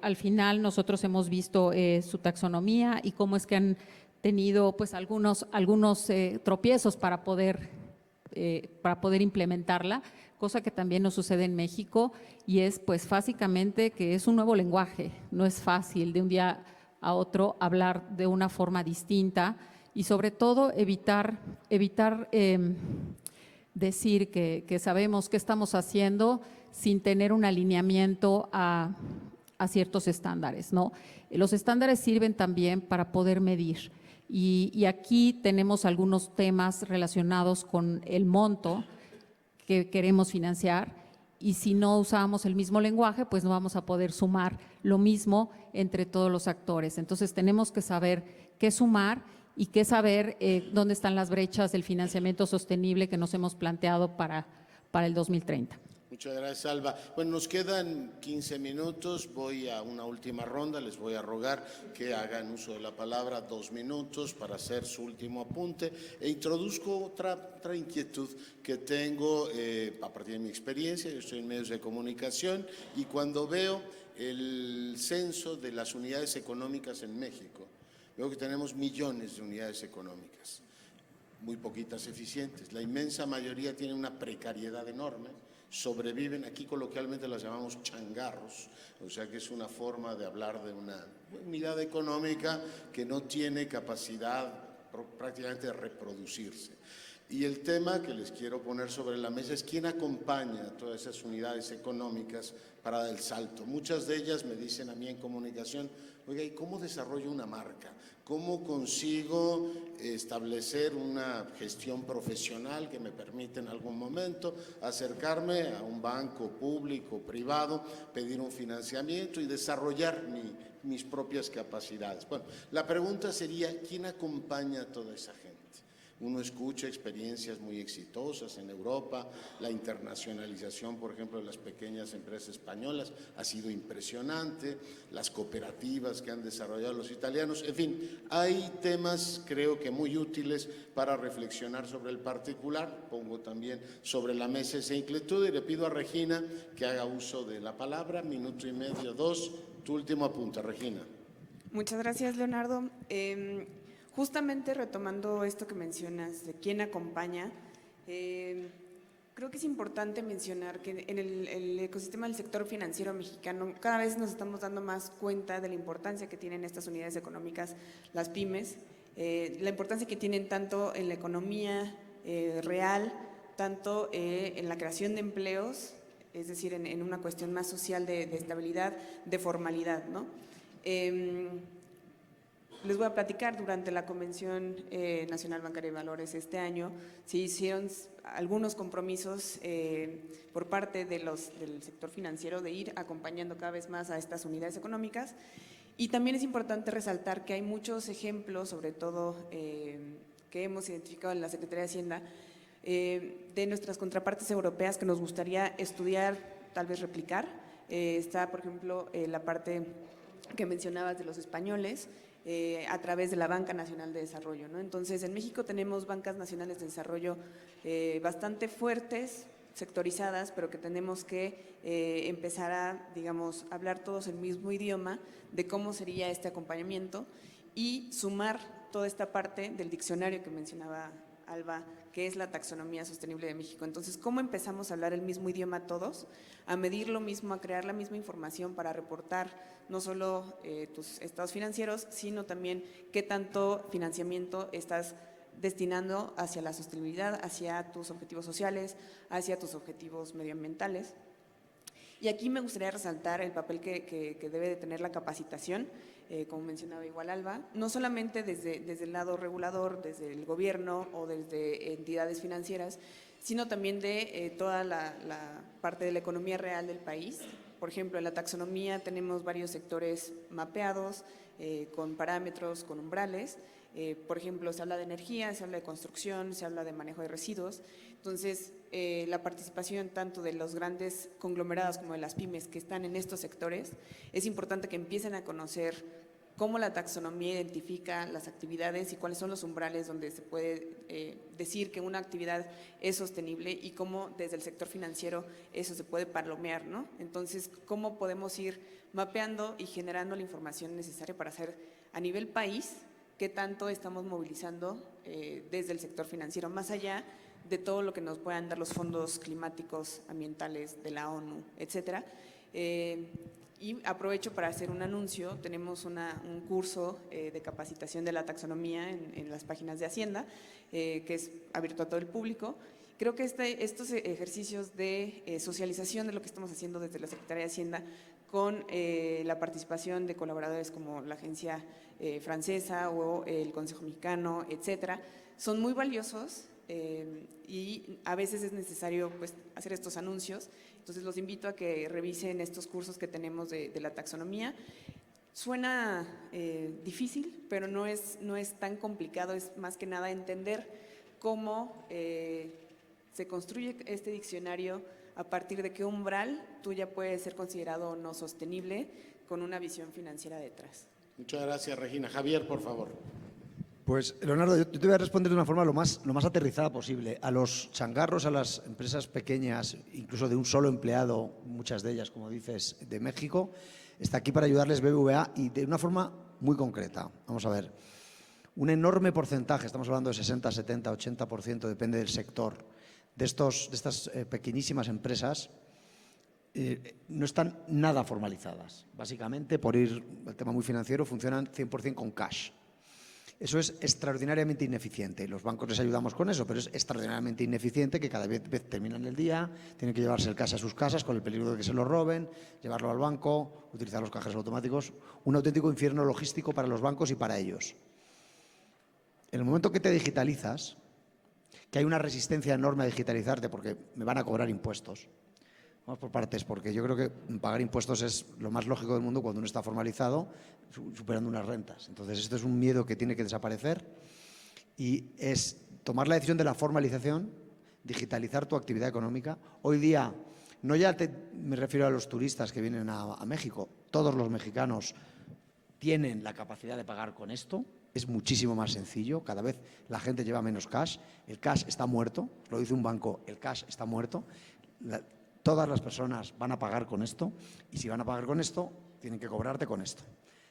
Al final nosotros hemos visto su taxonomía y cómo es que han tenido pues algunos tropiezos para poder implementarla, cosa que también nos sucede en México, y es pues básicamente que es un nuevo lenguaje, no es fácil de un día a otro hablar de una forma distinta y sobre todo evitar decir que sabemos qué estamos haciendo sin tener un alineamiento a ciertos estándares, ¿no? Los estándares sirven también para poder medir. Y aquí tenemos algunos temas relacionados con el monto que queremos financiar y si no usamos el mismo lenguaje, pues no vamos a poder sumar lo mismo entre todos los actores. Entonces tenemos que saber qué sumar y qué saber dónde están las brechas del financiamiento sostenible que nos hemos planteado para el 2030. Muchas gracias, Alba. Bueno, nos quedan 15 minutos, voy a una última ronda, les voy a rogar que hagan uso de la palabra 2 minutos para hacer su último apunte e introduzco otra inquietud que tengo a partir de mi experiencia. Yo estoy en medios de comunicación y cuando veo el censo de las unidades económicas en México, veo que tenemos millones de unidades económicas, muy poquitas eficientes, la inmensa mayoría tiene una precariedad enorme, sobreviven, aquí coloquialmente las llamamos changarros, o sea que es una forma de hablar de una unidad económica que no tiene capacidad prácticamente de reproducirse. Y el tema que les quiero poner sobre la mesa es quién acompaña a todas esas unidades económicas para dar el salto. Muchas de ellas me dicen a mí en comunicación, oiga, ¿y cómo desarrollo una marca? ¿Cómo consigo establecer una gestión profesional que me permita en algún momento acercarme a un banco público, privado, pedir un financiamiento y desarrollar mis propias capacidades? Bueno, la pregunta sería, ¿quién acompaña a toda esa gente? Uno escucha experiencias muy exitosas en Europa, la internacionalización, por ejemplo, de las pequeñas empresas españolas ha sido impresionante, las cooperativas que han desarrollado los italianos, en fin, hay temas creo que muy útiles para reflexionar sobre el particular. Pongo también sobre la mesa esa inquietud y le pido a Regina que haga uso de la palabra, 1 minuto y medio, 2, tu último apunte, Regina. Muchas gracias, Leonardo. Justamente retomando esto que mencionas de quién acompaña, creo que es importante mencionar que en el ecosistema del sector financiero mexicano cada vez nos estamos dando más cuenta de la importancia que tienen estas unidades económicas, las pymes, la importancia que tienen tanto en la economía real, tanto en la creación de empleos, es decir, en una cuestión más social de estabilidad, de formalidad, ¿no? Les voy a platicar, durante la Convención Nacional Bancaria de Valores este año se hicieron algunos compromisos por parte del sector financiero de ir acompañando cada vez más a estas unidades económicas y también es importante resaltar que hay muchos ejemplos, sobre todo que hemos identificado en la Secretaría de Hacienda, de nuestras contrapartes europeas que nos gustaría estudiar, tal vez replicar. Está, por ejemplo, la parte que mencionabas de los españoles, a través de la Banca Nacional de Desarrollo, ¿no? Entonces, en México tenemos bancas nacionales de desarrollo bastante fuertes, sectorizadas, pero que tenemos que empezar a, digamos, hablar todos el mismo idioma de cómo sería este acompañamiento y sumar toda esta parte del diccionario que mencionaba Alba, qué es la taxonomía sostenible de México. Entonces, ¿cómo empezamos a hablar el mismo idioma todos, a medir lo mismo, a crear la misma información para reportar no solo tus estados financieros, sino también qué tanto financiamiento estás destinando hacia la sostenibilidad, hacia tus objetivos sociales, hacia tus objetivos medioambientales? Y aquí me gustaría resaltar el papel que debe de tener la capacitación, como mencionaba igual Alba, no solamente desde el lado regulador, desde el gobierno o desde entidades financieras, sino también de toda la parte de la economía real del país. Por ejemplo, en la taxonomía tenemos varios sectores mapeados, con parámetros, con umbrales. Por ejemplo, se habla de energía, se habla de construcción, se habla de manejo de residuos. Entonces, la participación tanto de los grandes conglomerados como de las pymes que están en estos sectores, es importante que empiecen a conocer cómo la taxonomía identifica las actividades y cuáles son los umbrales donde se puede decir que una actividad es sostenible y cómo desde el sector financiero eso se puede palomear, ¿no? Entonces, cómo podemos ir mapeando y generando la información necesaria para hacer a nivel país qué tanto estamos movilizando desde el sector financiero, más allá de todo lo que nos puedan dar los fondos climáticos, ambientales de la ONU, etcétera. Y aprovecho para hacer un anuncio, tenemos un curso de capacitación de la taxonomía en las páginas de Hacienda, que es abierto a todo el público. Creo que estos ejercicios de socialización de lo que estamos haciendo desde la Secretaría de Hacienda con la participación de colaboradores como la agencia francesa o el Consejo Mexicano, etcétera, son muy valiosos y a veces es necesario pues, hacer estos anuncios. Entonces los invito a que revisen estos cursos que tenemos de la taxonomía. Suena difícil, pero no es tan complicado, es más que nada entender cómo se construye este diccionario, a partir de qué umbral tú ya puedes ser considerado no sostenible con una visión financiera detrás. Muchas gracias, Regina. Javier, por favor. Pues, Leonardo, yo te voy a responder de una forma lo más aterrizada posible. A los changarros, a las empresas pequeñas, incluso de un solo empleado, muchas de ellas, como dices, de México, está aquí para ayudarles BBVA y de una forma muy concreta. Vamos a ver, un enorme porcentaje, estamos hablando de 60, 70, 80%, depende del sector, de estas pequeñísimas empresas, no están nada formalizadas. Básicamente, por ir al tema muy financiero, funcionan 100% con cash. Eso es extraordinariamente ineficiente. Los bancos les ayudamos con eso, pero es extraordinariamente ineficiente que cada vez terminan el día, tienen que llevarse el cash a sus casas con el peligro de que se lo roben, llevarlo al banco, utilizar los cajeros automáticos. Un auténtico infierno logístico para los bancos y para ellos. En el momento que te digitalizas, que hay una resistencia enorme a digitalizarte porque me van a cobrar impuestos. Vamos por partes, porque yo creo que pagar impuestos es lo más lógico del mundo cuando uno está formalizado, superando unas rentas. Entonces, esto es un miedo que tiene que desaparecer y es tomar la decisión de la formalización, digitalizar tu actividad económica. Hoy día, no ya me refiero a los turistas que vienen a México, todos los mexicanos tienen la capacidad de pagar con esto. Es muchísimo más sencillo, cada vez la gente lleva menos cash, el cash está muerto, lo dice un banco, el cash está muerto, todas las personas van a pagar con esto y si van a pagar con esto, tienen que cobrarte con esto.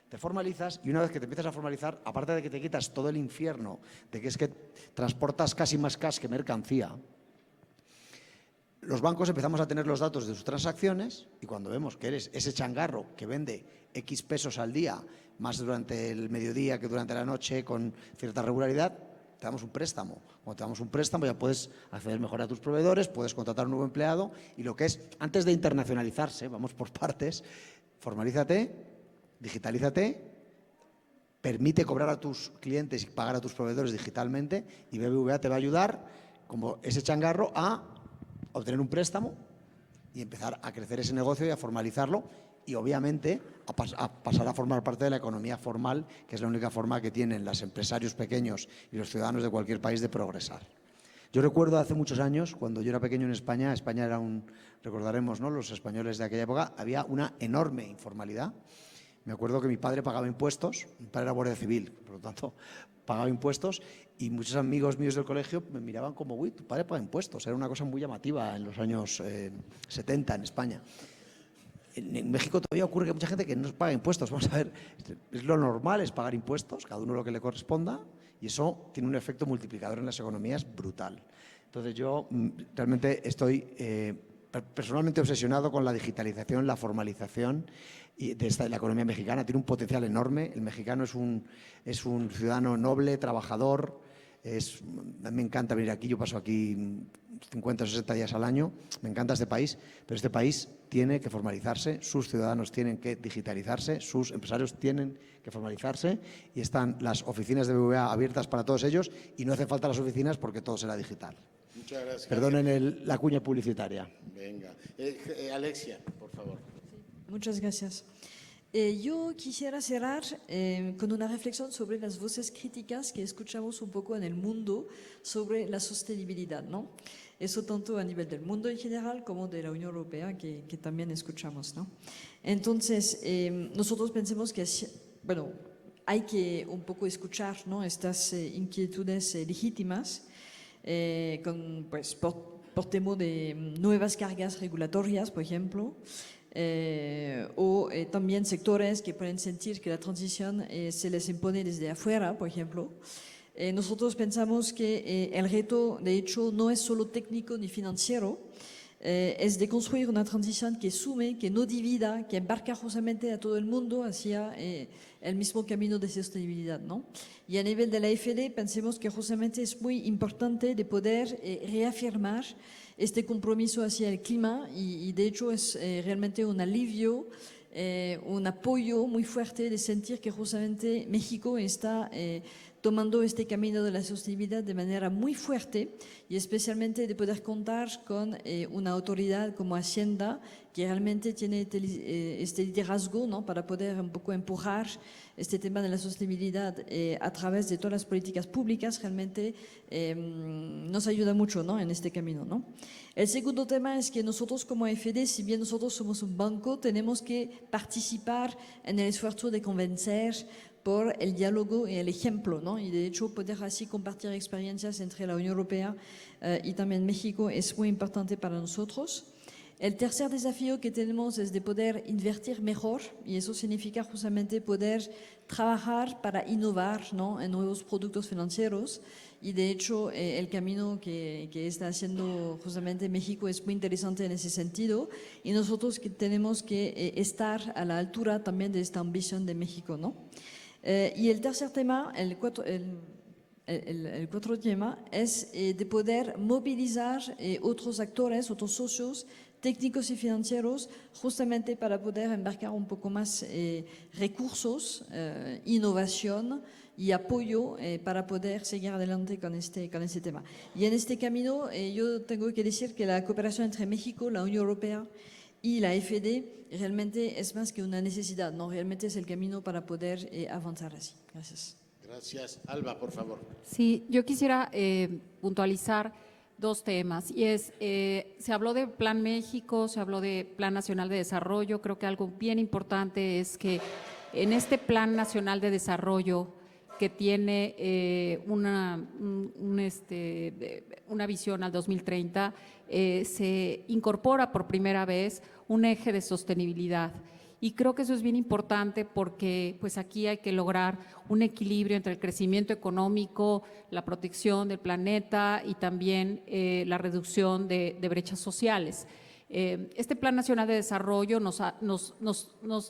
Te formalizas y una vez que te empiezas a formalizar, aparte de que te quitas todo el infierno, de que es que transportas casi más cash que mercancía, los bancos empezamos a tener los datos de sus transacciones y cuando vemos que eres ese changarro que vende X pesos al día, más durante el mediodía que durante la noche con cierta regularidad, te damos un préstamo. Cuando te damos un préstamo ya puedes acceder mejor a tus proveedores, puedes contratar un nuevo empleado y lo que es, antes de internacionalizarse, vamos por partes, formalízate, digitalízate, permite cobrar a tus clientes y pagar a tus proveedores digitalmente y BBVA te va a ayudar, como ese changarro, a obtener un préstamo y empezar a crecer ese negocio y a formalizarlo y obviamente a pasar a formar parte de la economía formal, que es la única forma que tienen los empresarios pequeños y los ciudadanos de cualquier país de progresar. Yo recuerdo hace muchos años, cuando yo era pequeño en España, España era recordaremos, ¿no?, los españoles de aquella época, había una enorme informalidad. Me acuerdo que mi padre pagaba impuestos, mi padre era guardia civil, por lo tanto pagaba impuestos y muchos amigos míos del colegio me miraban como, uy, tu padre paga impuestos. Era una cosa muy llamativa en los años 70 en España. En México todavía ocurre que mucha gente que no paga impuestos. Vamos a ver, es lo normal, es pagar impuestos, cada uno lo que le corresponda Y eso tiene un efecto multiplicador en las economías brutal. Entonces yo realmente estoy personalmente obsesionado con la digitalización, la formalización de la economía mexicana. Tiene un potencial enorme. El mexicano es un ciudadano noble, trabajador. Me encanta venir aquí. Yo paso aquí 50 o 60 días al año. Me encanta este país, pero este país tiene que formalizarse, sus ciudadanos tienen que digitalizarse, sus empresarios tienen que formalizarse y están las oficinas de BBVA abiertas para todos ellos y no hace falta las oficinas porque todo será digital. Muchas gracias. Perdonen la cuña publicitaria. Venga. Alexia, por favor. Muchas gracias. Yo quisiera cerrar con una reflexión sobre las voces críticas que escuchamos un poco en el mundo sobre la sostenibilidad, ¿no? Eso tanto a nivel del mundo en general como de la Unión Europea que también escuchamos, ¿no? Entonces, nosotros pensamos que, bueno, hay que un poco escuchar, ¿no?, estas inquietudes legítimas pues, por tema de nuevas cargas regulatorias, por ejemplo, o también sectores que pueden sentir que la transición se les impone desde afuera, por ejemplo. Nosotros pensamos que el reto, de hecho, no es solo técnico ni financiero, es de construir una transición que sume, que no divida, que embarca justamente a todo el mundo hacia el mismo camino de sostenibilidad, ¿no? Y a nivel de la FED pensemos que justamente es muy importante de poder reafirmar este compromiso hacia el clima y de hecho es realmente un alivio, un apoyo muy fuerte de sentir que justamente México está tomando este camino de la sostenibilidad de manera muy fuerte y especialmente de poder contar con una autoridad como Hacienda que realmente tiene este liderazgo, ¿no?, para poder un poco empujar este tema de la sostenibilidad a través de todas las políticas públicas, realmente nos ayuda mucho, ¿no?, en este camino, ¿no? El segundo tema es que nosotros como FED, si bien nosotros somos un banco, tenemos que participar en el esfuerzo de convencer por el diálogo y el ejemplo, ¿no? Y de hecho poder así compartir experiencias entre la Unión Europea y también México es muy importante para nosotros. El tercer desafío que tenemos es de poder invertir mejor y eso significa justamente poder trabajar para innovar, ¿no?, en nuevos productos financieros y de hecho el camino que está haciendo justamente México es muy interesante en ese sentido y nosotros que tenemos que estar a la altura también de esta ambición de México, ¿no? Y el tercer tema, el cuarto tema es de poder movilizar otros actores, otros socios técnicos y financieros justamente para poder embarcar un poco más recursos, innovación y apoyo para poder seguir adelante con este tema. Y en este camino yo tengo que decir que la cooperación entre México, la Unión Europea y la FED realmente es más que una necesidad, ¿no? Realmente es el camino para poder avanzar así. Gracias. Gracias. Alba, por favor. Sí, yo quisiera puntualizar dos temas y se habló de Plan México, se habló de Plan Nacional de Desarrollo. Creo que algo bien importante es que en este Plan Nacional de Desarrollo que tiene una visión al 2030, se incorpora por primera vez un eje de sostenibilidad. Y creo que eso es bien importante porque pues aquí hay que lograr un equilibrio entre el crecimiento económico, la protección del planeta y también la reducción de brechas sociales. Este Plan Nacional de Desarrollo nos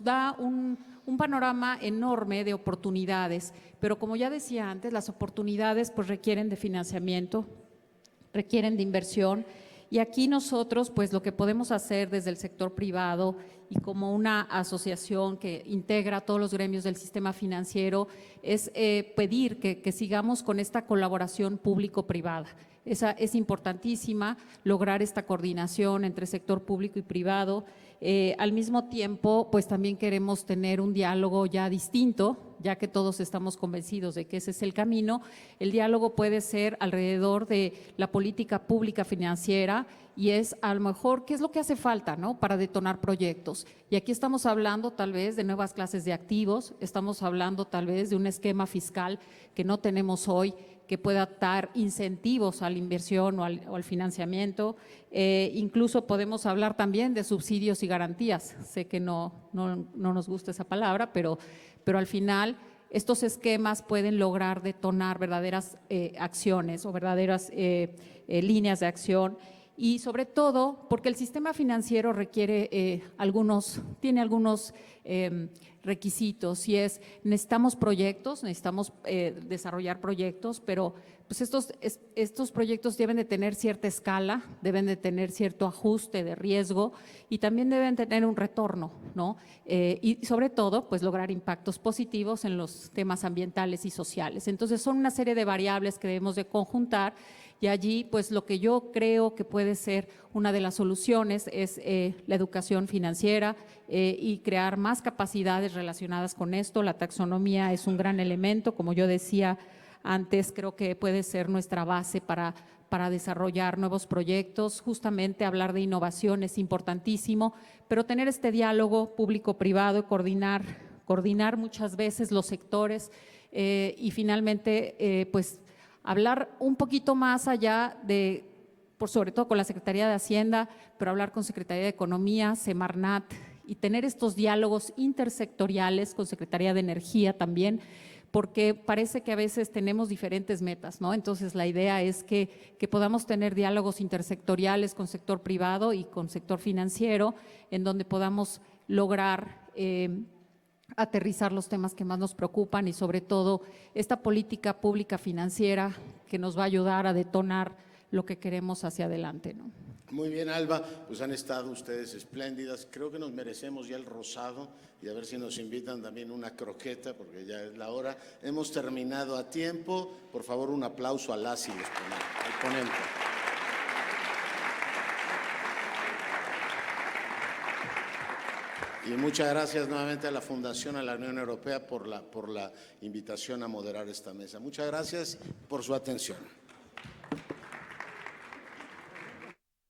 da un panorama enorme de oportunidades, pero como ya decía antes, las oportunidades pues requieren de financiamiento, requieren de inversión. Y aquí nosotros, pues lo que podemos hacer desde el sector privado y como una asociación que integra a todos los gremios del sistema financiero es pedir que sigamos con esta colaboración público-privada. Es importantísima lograr esta coordinación entre sector público y privado. Al mismo tiempo, pues también queremos tener un diálogo ya distinto, ya que todos estamos convencidos de que ese es el camino. El diálogo puede ser alrededor de la política pública financiera y es a lo mejor qué es lo que hace falta, ¿no?, para detonar proyectos. Y aquí estamos hablando tal vez de nuevas clases de activos, estamos hablando tal vez de un esquema fiscal que no tenemos hoy, que pueda dar incentivos a la inversión o al financiamiento. Incluso podemos hablar también de subsidios y garantías. Sé que no nos gusta esa palabra, pero al final estos esquemas pueden lograr detonar verdaderas acciones o verdaderas líneas de acción. Y sobre todo porque el sistema financiero requiere tiene algunos requisitos, y necesitamos proyectos, necesitamos desarrollar proyectos, pero pues estos proyectos deben de tener cierta escala, deben de tener cierto ajuste de riesgo y también deben tener un retorno, ¿no? Y sobre todo, pues lograr impactos positivos en los temas ambientales y sociales. Entonces son una serie de variables que debemos de conjuntar. Y allí, pues lo que yo creo que puede ser una de las soluciones es la educación financiera y crear más capacidades relacionadas con esto. La taxonomía es un gran elemento, como yo decía antes, creo que puede ser nuestra base para desarrollar nuevos proyectos. Justamente hablar de innovación es importantísimo, pero tener este diálogo público-privado y coordinar muchas veces los sectores y finalmente, pues, hablar un poquito más allá sobre todo con la Secretaría de Hacienda, pero hablar con Secretaría de Economía, Semarnat, y tener estos diálogos intersectoriales con Secretaría de Energía también, porque parece que a veces tenemos diferentes metas, ¿no? Entonces la idea es que podamos tener diálogos intersectoriales con sector privado y con sector financiero, en donde podamos lograr aterrizar los temas que más nos preocupan y sobre todo esta política pública financiera que nos va a ayudar a detonar lo que queremos hacia adelante, ¿no? Muy bien, Alba, pues han estado ustedes espléndidas. Creo que nos merecemos ya el rosado y a ver si nos invitan también una croqueta, porque ya es la hora. Hemos terminado a tiempo. Por favor, un aplauso a las y los ponentes. Y muchas gracias nuevamente a la Fundación, a la Unión Europea por la invitación a moderar esta mesa. Muchas gracias por su atención.